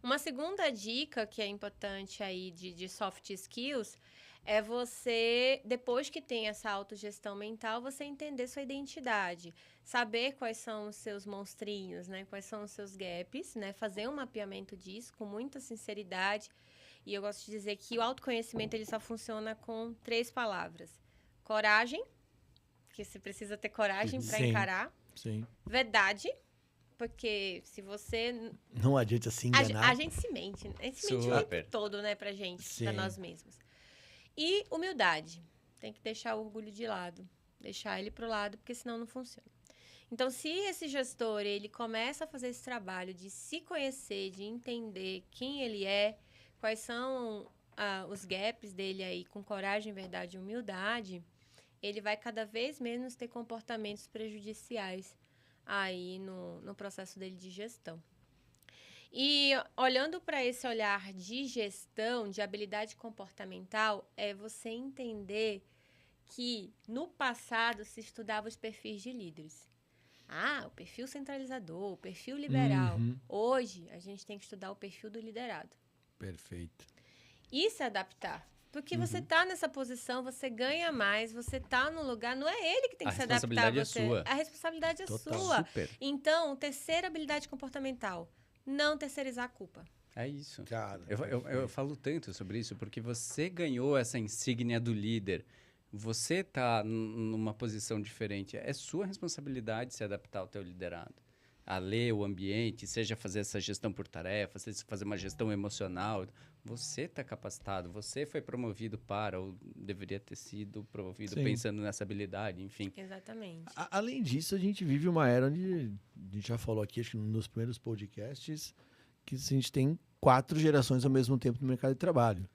Uma segunda dica que é importante aí de soft skills é você, depois que tem essa autogestão mental, você entender sua identidade. Saber quais são os seus monstrinhos, né? Quais são os seus gaps, né? Fazer um mapeamento disso com muita sinceridade. E eu gosto de dizer que o autoconhecimento ele só funciona com 3 palavras. Coragem, porque você precisa ter coragem para Sim. encarar. Sim. Verdade, porque se você... Não adianta se enganar. A gente se mente. A gente se mente o Super. tempo todo, né? Pra gente, Sim. pra nós mesmos. E humildade. Tem que deixar o orgulho de lado. Deixar ele pro lado, porque senão não funciona. Então, se esse gestor, ele começa a fazer esse trabalho de se conhecer, de entender quem ele é, quais são os gaps dele aí, com coragem, verdade e humildade, ele vai cada vez menos ter comportamentos prejudiciais aí no processo dele de gestão. E olhando para esse olhar de gestão, de habilidade comportamental, é você entender que no passado se estudava os perfis de líderes. O perfil centralizador, o perfil liberal. Uhum. Hoje, a gente tem que estudar o perfil do liderado. Perfeito. E se adaptar. Porque você está nessa posição, você ganha mais, você está no lugar, não é ele que tem que se adaptar a responsabilidade é você. sua. A responsabilidade é Total. sua. Super. Então, terceira habilidade comportamental, não terceirizar a culpa. É isso. Cara, Eu falo tanto sobre isso porque você ganhou essa insígnia do líder. Você está numa posição diferente. É sua responsabilidade se adaptar ao teu liderado. A ler o ambiente, seja fazer essa gestão por tarefa, seja fazer uma gestão emocional. Você está capacitado, você foi promovido para, ou deveria ter sido promovido Sim. pensando nessa habilidade, enfim. Exatamente. Além disso, a gente vive uma era onde, a gente já falou aqui, acho que nos primeiros podcasts, que a gente tem 4 gerações ao mesmo tempo no mercado de trabalho.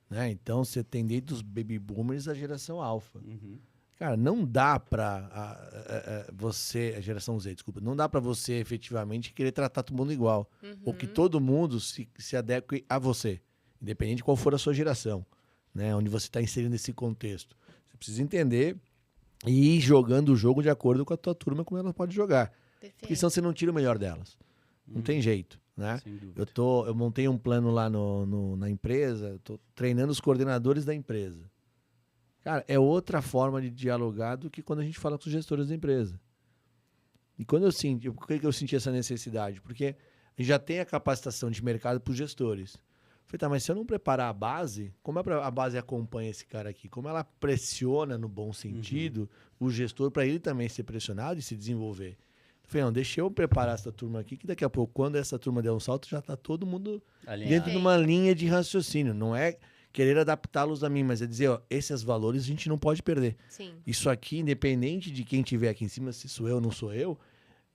Né? Então, você tem desde os baby boomers a geração alfa. Uhum. Cara, não dá pra você, a geração Z, desculpa, não dá pra você efetivamente querer tratar todo mundo igual. Ou que todo mundo se adeque a você, independente de qual for a sua geração, né? Onde você está inserindo esse contexto. Você precisa entender e ir jogando o jogo de acordo com a tua turma, como ela pode jogar. Porque Perfeito. senão você não tira o melhor delas. Não tem jeito, né? Sem dúvida. Eu montei um plano lá na empresa, tô treinando os coordenadores da empresa. Cara, é outra forma de dialogar do que quando a gente fala com os gestores da empresa. E quando por que eu senti essa necessidade? Porque a gente já tem a capacitação de mercado para os gestores. Falei, tá, mas se eu não preparar a base, como a base acompanha esse cara aqui? Como ela pressiona, no bom sentido, o gestor para ele também ser pressionado e se desenvolver? Falei, não, deixa eu preparar essa turma aqui, que daqui a pouco, quando essa turma der um salto, já está todo mundo Alinhado. dentro de uma linha de raciocínio. Não é querer adaptá-los a mim, mas é dizer, ó, esses valores a gente não pode perder. Sim. Isso aqui, independente de quem estiver aqui em cima, se sou eu ou não sou eu,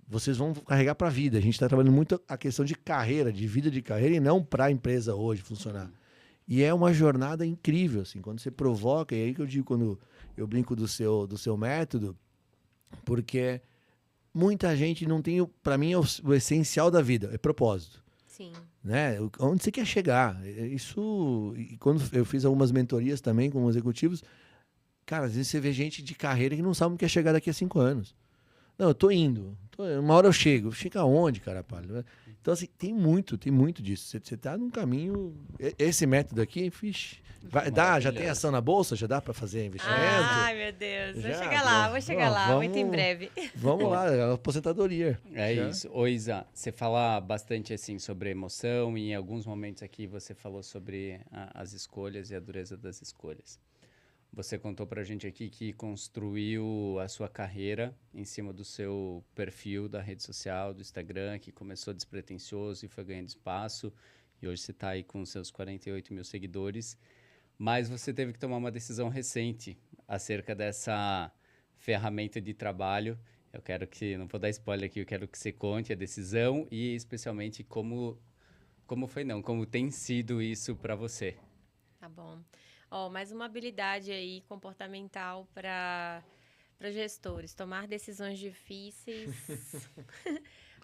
vocês vão carregar para a vida. A gente está trabalhando muito a questão de carreira, de vida de carreira, e não para a empresa hoje funcionar. E é uma jornada incrível, assim, quando você provoca, e aí que eu digo, quando eu brinco do seu método, porque muita gente não tem, para mim, o essencial da vida, é propósito. Sim. Né? Onde você quer chegar? Isso, e quando eu fiz algumas mentorias também com executivos, cara, às vezes você vê gente de carreira que não sabe onde quer chegar daqui a 5 anos. Não, eu tô indo. Uma hora eu chego. Chega aonde, cara? Então, assim, tem muito disso. Você tá num caminho... Esse método aqui, já tem ação na bolsa? Já dá para fazer investimento? Ai, meu Deus. Vou chegar lá, muito em breve. Vamos lá, aposentadoria. É isso. Ô, Isa, você fala bastante assim sobre emoção e em alguns momentos aqui você falou sobre as escolhas e a dureza das escolhas. Você contou pra gente aqui que construiu a sua carreira em cima do seu perfil da rede social, do Instagram, que começou despretensioso e foi ganhando espaço. E hoje você está aí com seus 48 mil seguidores. Mas você teve que tomar uma decisão recente acerca dessa ferramenta de trabalho. Eu quero que, não vou dar spoiler aqui, eu quero que você conte a decisão e especialmente como tem sido isso para você. Tá bom. Ó, mais uma habilidade aí comportamental para gestores. Tomar decisões difíceis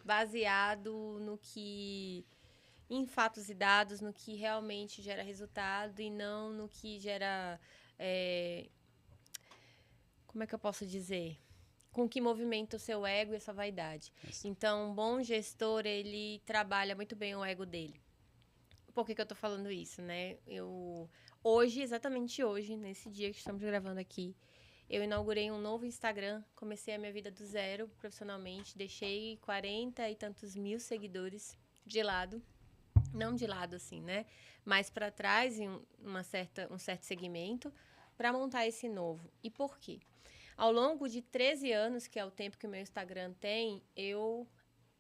baseado em fatos e dados, no que realmente gera resultado e não no que gera... como é que eu posso dizer? Com que movimenta o seu ego e a sua vaidade. Isso. Então, um bom gestor, ele trabalha muito bem o ego dele. Por que eu tô falando isso, né? Hoje, exatamente hoje, nesse dia que estamos gravando aqui, eu inaugurei um novo Instagram, comecei a minha vida do zero profissionalmente, deixei 40 e tantos mil seguidores de lado, não de lado assim, né? Mas para trás, em um certo segmento, para montar esse novo. E por quê? Ao longo de 13 anos, que é o tempo que o meu Instagram tem, eu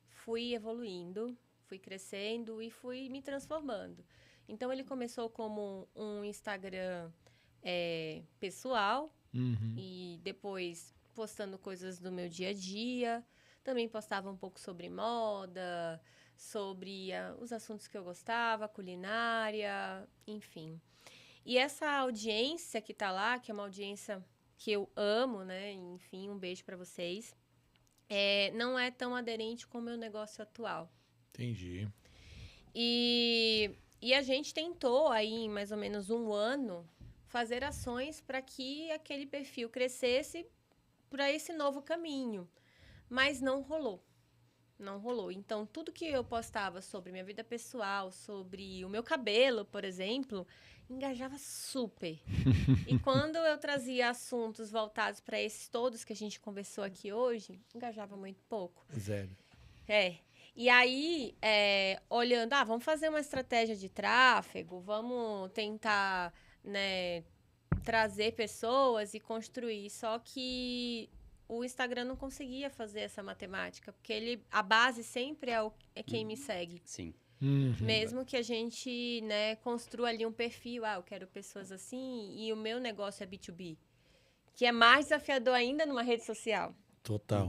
fui evoluindo, fui crescendo e fui me transformando. Então, ele começou como um Instagram pessoal e depois postando coisas do meu dia a dia. Também postava um pouco sobre moda, sobre os assuntos que eu gostava, culinária, enfim. E essa audiência que está lá, que é uma audiência que eu amo, né? Enfim, um beijo para vocês. Não é tão aderente com o meu negócio atual. Entendi. E a gente tentou aí, em mais ou menos um ano, fazer ações para que aquele perfil crescesse para esse novo caminho. Mas não rolou. Não rolou. Então, tudo que eu postava sobre minha vida pessoal, sobre o meu cabelo, por exemplo, engajava super. E quando eu trazia assuntos voltados para esses todos que a gente conversou aqui hoje, engajava muito pouco. Zero. E aí, olhando, vamos fazer uma estratégia de tráfego, vamos tentar, né, trazer pessoas e construir. Só que o Instagram não conseguia fazer essa matemática, porque a base sempre é quem me segue. Sim. Mesmo que a gente, né, construa ali um perfil, eu quero pessoas assim, e o meu negócio é B2B, que é mais desafiador ainda numa rede social. Total.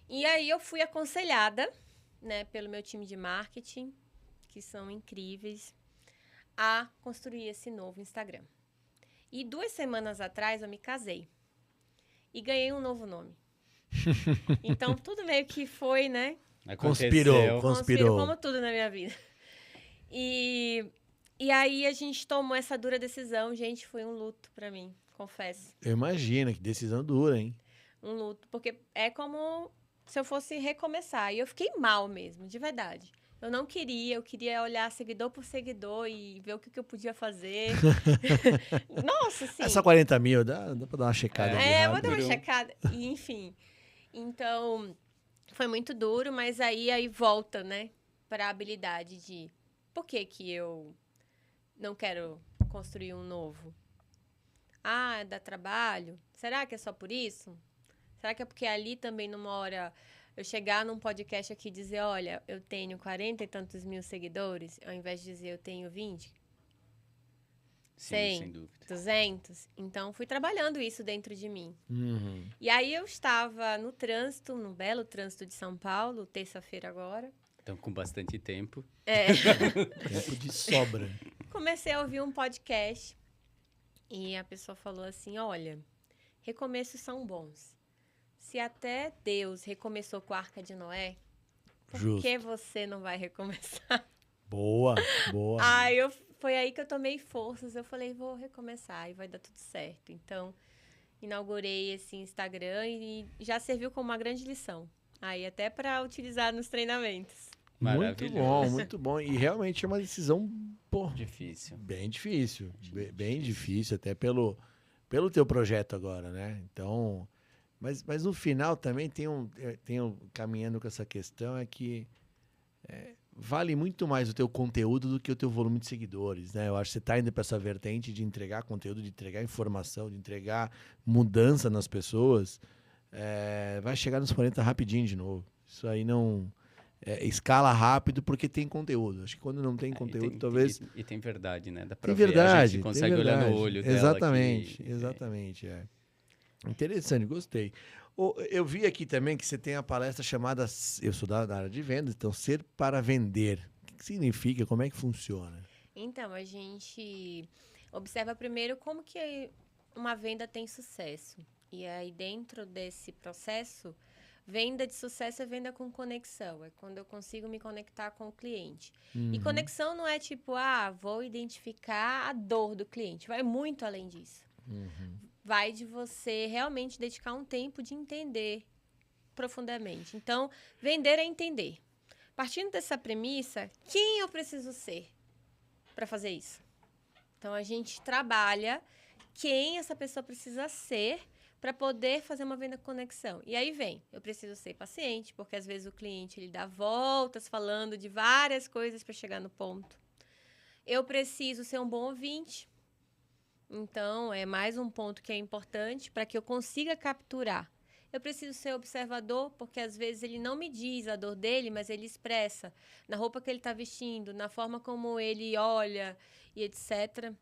E aí eu fui aconselhada, né, pelo meu time de marketing, que são incríveis, a construir esse novo Instagram. E 2 semanas atrás eu me casei e ganhei um novo nome. Então tudo meio que foi, né? Conspirou. Como tudo na minha vida. E aí a gente tomou essa dura decisão. Gente, foi um luto pra mim, confesso. Eu imagino, que decisão dura, hein? Um luto, porque é como se eu fosse recomeçar. E eu fiquei mal mesmo, de verdade. Eu não queria, eu queria olhar seguidor por seguidor e ver o que eu podia fazer. Nossa, sim. É só 40 mil, dá pra dar uma checada ali. Vou dar uma checada. E, enfim, então, foi muito duro, mas aí volta, né, para a habilidade de por que eu não quero construir um novo? Dá trabalho? Será que é só por isso? Será que é porque ali também, numa hora, eu chegar num podcast aqui e dizer, olha, eu tenho 40 e tantos mil seguidores, ao invés de dizer eu tenho 20? Sim, 100, sem dúvida. 200. Então, fui trabalhando isso dentro de mim. Uhum. E aí, eu estava no trânsito, no belo trânsito de São Paulo, terça-feira agora. Então, com bastante tempo. Tempo de sobra. Comecei a ouvir um podcast e a pessoa falou assim, olha, recomeços são bons. Se até Deus recomeçou com a Arca de Noé, por que você não vai recomeçar? Boa. Foi aí que eu tomei forças. Eu falei, vou recomeçar e vai dar tudo certo. Então, inaugurei esse Instagram e já serviu como uma grande lição. Aí, até para utilizar nos treinamentos. Muito bom, muito bom. E realmente é uma decisão, difícil. Bem difícil. Bem difícil, até pelo teu projeto agora, né? Então, mas no final também tenho caminhando com essa questão, é que vale muito mais o teu conteúdo do que o teu volume de seguidores, né? Eu acho que você está indo para essa vertente de entregar conteúdo, de entregar informação, de entregar mudança nas pessoas, vai chegar nos 40 rapidinho de novo. Isso aí não... escala rápido porque tem conteúdo. Acho que quando não tem conteúdo, talvez... E tem verdade, né? Dá pra tem ver, verdade. a gente consegue olhar no olho dela. Exatamente. Interessante, gostei. Eu vi aqui também que você tem a palestra chamada... Eu sou da área de vendas, então Ser para Vender. O que significa? Como é que funciona? Então, a gente observa primeiro como que uma venda tem sucesso. E aí, dentro desse processo... Venda de sucesso é venda com conexão. É quando eu consigo me conectar com o cliente. E conexão não é tipo, vou identificar a dor do cliente. Vai muito além disso. Vai de você realmente dedicar um tempo de entender profundamente. Então, vender é entender. Partindo dessa premissa, quem eu preciso ser para fazer isso? Então, a gente trabalha quem essa pessoa precisa ser para poder fazer uma venda com conexão. E aí eu preciso ser paciente, porque às vezes o cliente ele dá voltas falando de várias coisas para chegar no ponto. Eu preciso ser um bom ouvinte. Então, é mais um ponto que é importante para que eu consiga capturar. Eu preciso ser observador, porque às vezes ele não me diz a dor dele, mas ele expressa na roupa que ele está vestindo, na forma como ele olha e etc.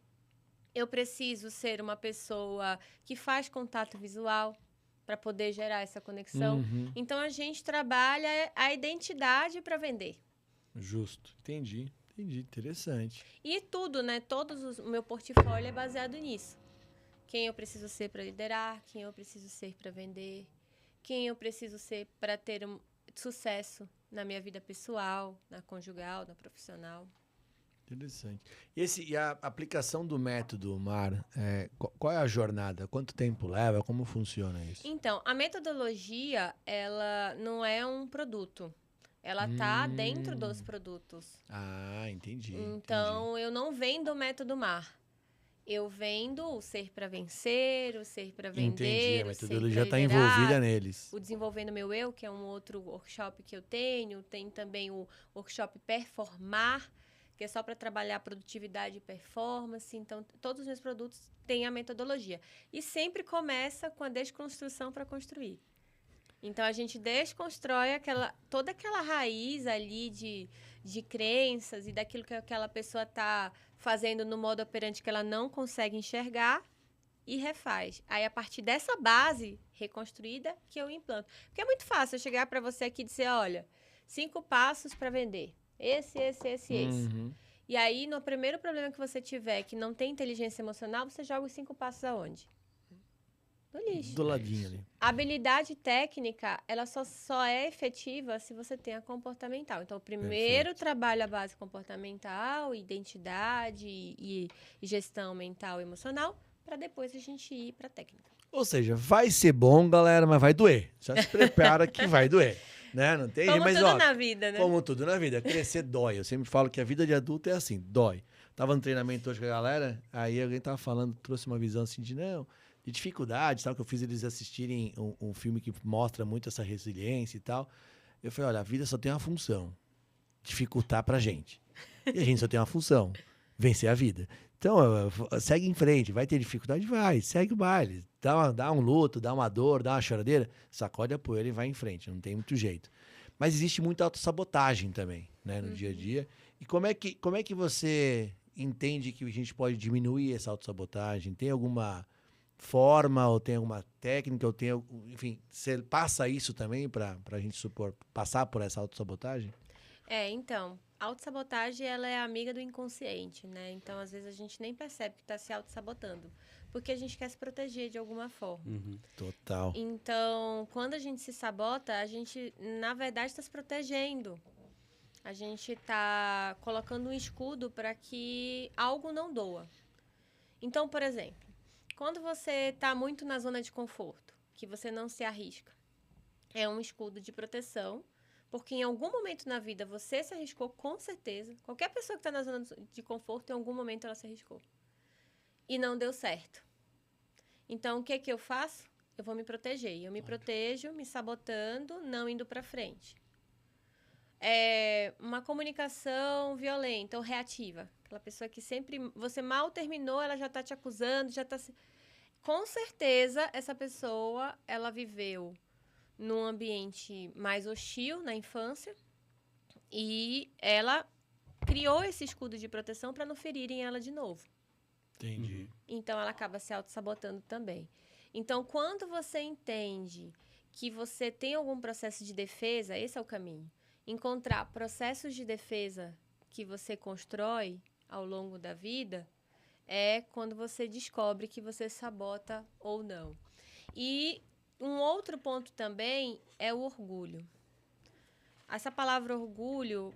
Eu preciso ser uma pessoa que faz contato visual para poder gerar essa conexão. Então, a gente trabalha a identidade para vender. Justo. Entendi. Interessante. E tudo, né? O meu portfólio é baseado nisso. Quem eu preciso ser para liderar, quem eu preciso ser para vender, quem eu preciso ser para ter sucesso na minha vida pessoal, na conjugal, na profissional. Interessante. E a aplicação do método, Mar, qual é a jornada? Quanto tempo leva? Como funciona isso? Então, a metodologia, ela não é um produto. Ela está dentro dos produtos. Entendi. Então, eu não vendo o método Mar. Eu vendo o Ser para Vencer, o Ser para Vender, Entendi, a o Ser metodologia pra está Liderar, envolvida neles. o Desenvolvendo Meu Eu, que é um outro workshop que eu tenho. Tem também o workshop Performar, que é só para trabalhar produtividade e performance. Então, todos os meus produtos têm a metodologia. E sempre começa com a desconstrução para construir. Então, a gente desconstrói toda aquela raiz ali de crenças e daquilo que aquela pessoa está fazendo no modo operante que ela não consegue enxergar e refaz. Aí, a partir dessa base reconstruída, que eu implanto. Porque é muito fácil eu chegar para você aqui e dizer, olha, 5 passos para vender. Esse. Uhum. E aí, no primeiro problema que você tiver, que não tem inteligência emocional, você joga os 5 passos aonde? No lixo. Do ladinho ali. A habilidade técnica, ela só é efetiva se você tem a comportamental. Então, o primeiro Perfeito. trabalho a base comportamental, identidade e gestão mental e emocional, para depois a gente ir para a técnica. Ou seja, vai ser bom, galera, mas vai doer. Já se prepara que vai doer. Né? Não tem Como mas, tudo ó, na vida, né? como tudo na vida, crescer dói. Eu sempre falo que a vida de adulto é assim, dói. Tava no treinamento hoje com a galera, aí alguém tava falando, trouxe uma visão assim de de dificuldade, tal, que eu fiz eles assistirem um filme que mostra muito essa resiliência e tal. Eu falei, olha, a vida só tem uma função, dificultar pra gente. E a gente só tem uma função, vencer a vida. Então, segue em frente, vai ter dificuldade? Vai, segue o baile. Dá um luto, dá uma dor, dá uma choradeira, sacode a poeira e vai em frente, não tem muito jeito. Mas existe muita autossabotagem também, né, no dia a dia. E como é que você entende que a gente pode diminuir essa autossabotagem? Tem alguma forma, ou tem alguma técnica, ou tem, enfim, você passa isso também para a gente passar por essa autossabotagem? Então, a autossabotagem, ela é amiga do inconsciente, né? Então, às vezes, a gente nem percebe que está se autossabotando, porque a gente quer se proteger de alguma forma. Total. Então, quando a gente se sabota, a gente, na verdade, está se protegendo. A gente está colocando um escudo para que algo não doa. Então, por exemplo, quando você está muito na zona de conforto, que você não se arrisca, é um escudo de proteção, porque em algum momento na vida você se arriscou, com certeza. Qualquer pessoa que está na zona de conforto, em algum momento ela se arriscou. E não deu certo. Então, o que eu faço? Eu vou me proteger. Eu me protejo, me sabotando, não indo para frente. Uma comunicação violenta ou reativa. Aquela pessoa que sempre... Você mal terminou, ela já está te acusando, já está... Com certeza, essa pessoa, ela viveu num ambiente mais hostil na infância e ela criou esse escudo de proteção para não ferirem ela de novo. Entendi. Então, ela acaba se auto-sabotando também. Então, quando você entende que você tem algum processo de defesa, esse é o caminho. Encontrar processos de defesa que você constrói ao longo da vida é quando você descobre que você sabota ou não. E um outro ponto também é o orgulho. Essa palavra orgulho,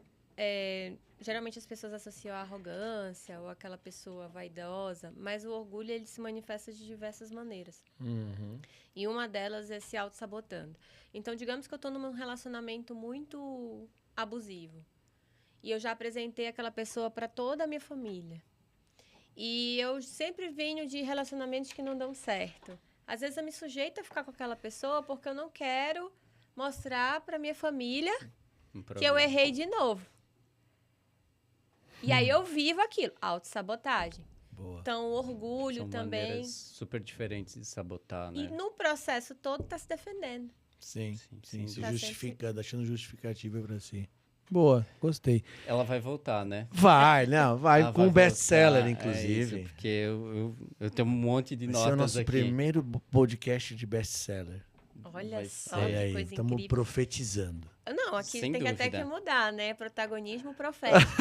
geralmente as pessoas associam à arrogância ou àquela pessoa vaidosa, mas o orgulho ele se manifesta de diversas maneiras. E uma delas é se auto-sabotando. Então, digamos que eu estou num relacionamento muito abusivo e eu já apresentei aquela pessoa para toda a minha família. E eu sempre venho de relacionamentos que não dão certo. Às vezes eu me sujeito a ficar com aquela pessoa porque eu não quero mostrar para minha família que eu errei de novo. E aí eu vivo aquilo, autossabotagem. Boa. Então, o orgulho São também. maneiras super diferentes de sabotar, né? E no processo todo tá se defendendo. Sim, se Tá justifica, deixando justificativa pra si. Boa, gostei. Ela vai voltar, né? Vai Ela com vai best-seller, voltar, inclusive. É isso, porque eu tenho um monte de Vai ser o notas nosso aqui. primeiro podcast de best-seller. Olha Vai só, ser. que Aí, coisa estamos incrível. profetizando. Não, aqui Sem tem que até dúvida. que mudar, né? Protagonismo profético.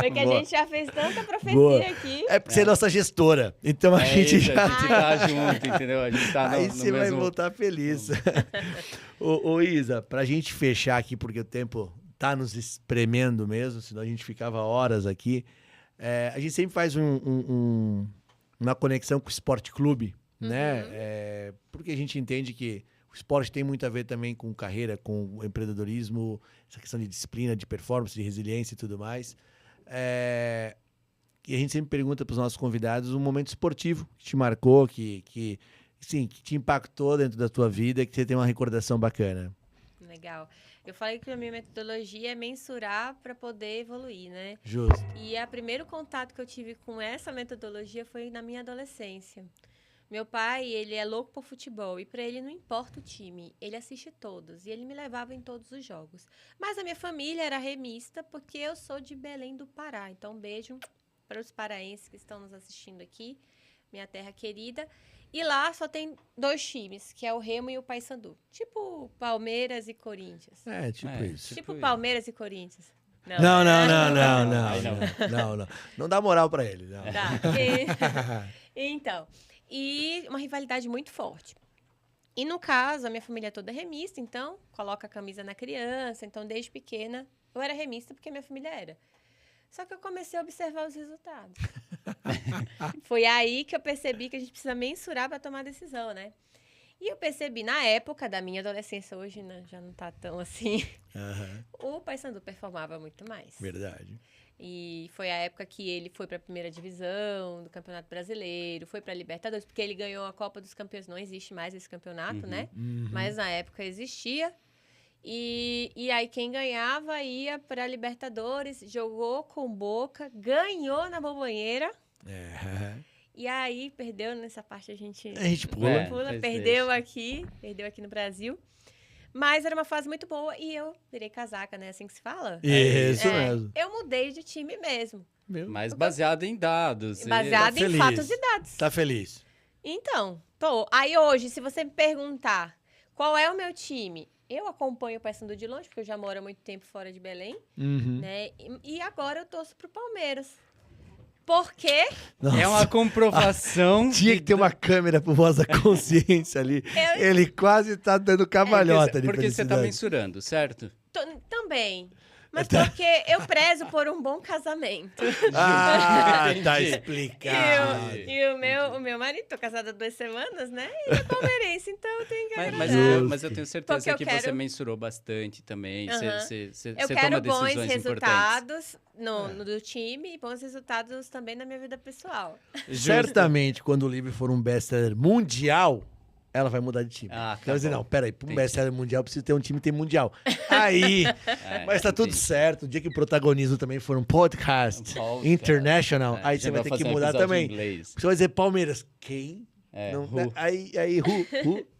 Porque a Boa. gente já fez tanta profecia Boa. aqui. É porque você é nossa gestora. Então a gente isso, já. a gente tá junto, entendeu? A gente tá Aí no você vai mesmo... voltar feliz. Ô, Isa, pra gente fechar aqui, porque o tempo tá nos espremendo mesmo, senão a gente ficava horas aqui. A gente sempre faz uma conexão com o Esporte Clube, né? Porque a gente entende que o esporte tem muito a ver também com carreira, com empreendedorismo, essa questão de disciplina, de performance, de resiliência e tudo mais. a gente sempre pergunta para os nossos convidados um momento esportivo que te marcou, que te impactou dentro da tua vida, que você tem uma recordação bacana. Legal. Eu falei que a minha metodologia é mensurar para poder evoluir, né? Justo. E o primeiro contato que eu tive com essa metodologia foi na minha adolescência. Meu pai, ele é louco por futebol e para ele não importa o time, ele assiste todos e ele me levava em todos os jogos. Mas a minha família era remista porque eu sou de Belém do Pará. Então, um beijo para os paraenses que estão nos assistindo aqui, minha terra querida. E lá só tem 2 times, que é o Remo e o Paysandu. Tipo Palmeiras e Corinthians. Tipo isso. Tipo Palmeiras e Corinthians. Não. Não. Não dá moral pra ele. Não. Tá. Então, e uma rivalidade muito forte. E no caso, a minha família é toda remista, então coloca a camisa na criança. Então, desde pequena, eu era remista porque minha família era. Só que eu comecei a observar os resultados. Foi aí que eu percebi que a gente precisa mensurar para tomar decisão, né? E eu percebi, na época da minha adolescência, hoje né, já não tá tão assim, o Paysandu performava muito mais. Verdade. E foi a época que ele foi para a primeira divisão do Campeonato Brasileiro, foi para a Libertadores, porque ele ganhou a Copa dos Campeões. Não existe mais esse campeonato, né? Mas na época existia. E aí quem ganhava ia para a Libertadores, jogou com Boca, ganhou na Bomboneira. E aí perdeu nessa parte a gente pula. Perdeu aqui no Brasil. Mas era uma fase muito boa e eu virei casaca, né? Assim que se fala? Isso mesmo. Eu mudei de time mesmo. Mas baseado em dados. Baseado em fatos e dados. Tá feliz? Então, tô. Aí hoje, se você me perguntar qual é o meu time, eu acompanho o Paysandu de longe, porque eu já moro há muito tempo fora de Belém, né? E agora eu torço pro Palmeiras. Por quê? Nossa. É uma comprovação. Tinha que ter uma câmera pro Voz da Consciência ali. Ele quase tá dando cavalhota de Porque você tá felicidade. mensurando, certo? Também. Mas porque eu prezo por um bom casamento. Tá Entendi. explicado. E o meu marido, tô casada há 2 semanas, né? E é palmeirense, então eu tenho que agradar. Mas eu tenho certeza Porque que você mensurou bastante também. Você Eu toma quero bons decisões importantes. resultados no do time e bons resultados também na minha vida pessoal. Certamente, quando o livro for um best-seller mundial, ela vai mudar de time. Ah, tá Ela vai dizer, bom. não, peraí, pra um Entendi. best-seller mundial, precisa ter um time que tem mundial. Aí, mas tá tudo entendi. certo. O dia que o protagonismo também for um podcast international, aí você vai ter que mudar também. Você vai dizer, Palmeiras, quem? Não, aí,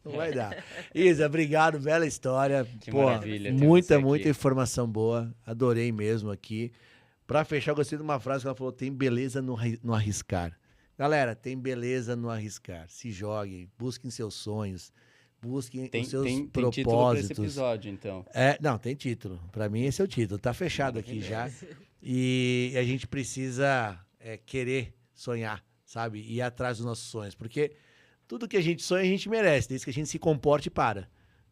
não vai dar. Isa, obrigado, bela história. Que Pô, maravilha ter muita você aqui. informação boa. Adorei mesmo aqui. Pra fechar, eu gostei de uma frase que ela falou: tem beleza no arriscar. Galera, tem beleza no arriscar. Se joguem, busquem seus sonhos, busquem os seus Tem propósitos. título pra esse episódio, então. Não, tem título. Pra mim, esse é o título. Tá fechado aqui já. E a gente precisa querer sonhar, sabe? Ir atrás dos nossos sonhos. Porque tudo que a gente sonha, a gente merece. Desde que a gente se comporte para.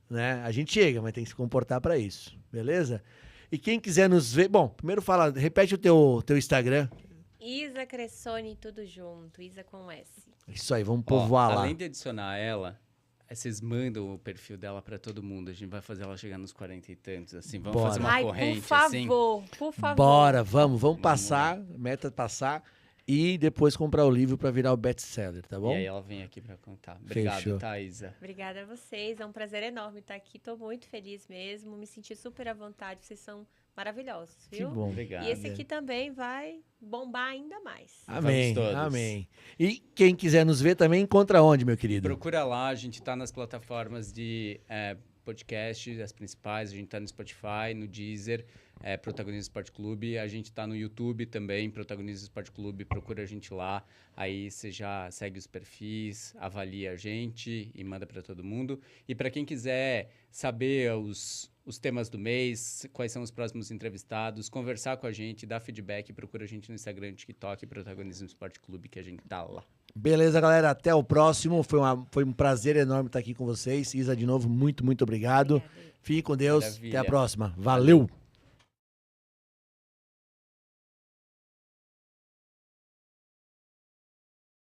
Né? A gente chega, mas tem que se comportar para isso. Beleza? E quem quiser nos ver... Bom, primeiro repete o teu Instagram. Isa Cressoni, tudo junto. Isa com S. Isso aí, vamos povoar lá. Além de adicionar ela, vocês mandam o perfil dela pra todo mundo. A gente vai fazer ela chegar nos 40 e tantos, assim. Vamos Bora. fazer uma Ai, corrente, por favor, assim. por favor. Bora, vamos passar. Meta passar. E depois comprar o livro para virar o best-seller, tá bom? E aí ela vem aqui pra contar. Obrigado, Fechou. Thaisa. Obrigada a vocês. É um prazer enorme estar aqui. Tô muito feliz mesmo. Me senti super à vontade. Vocês são maravilhosos, Que viu? bom. Obrigado. E esse aqui também vai bombar ainda mais. Amém, Vamos todos. amém. E quem quiser nos ver também, encontra onde, meu querido? Procura lá, a gente tá nas plataformas de podcast, as principais, a gente tá no Spotify, no Deezer, Protagonismo Esporte Clube, a gente tá no YouTube também, Protagonismo Esporte Clube, procura a gente lá, aí você já segue os perfis, avalia a gente e manda para todo mundo. E para quem quiser saber os temas do mês, quais são os próximos entrevistados, conversar com a gente, dar feedback, procura a gente no Instagram, no TikTok, Protagonismo Esporte Clube, que a gente tá lá. Beleza, galera. Até o próximo. Foi um prazer enorme estar aqui com vocês. Isa, de novo, muito, muito obrigado. Obrigada. Fique com Deus. Maravilha. Até a próxima. Valeu.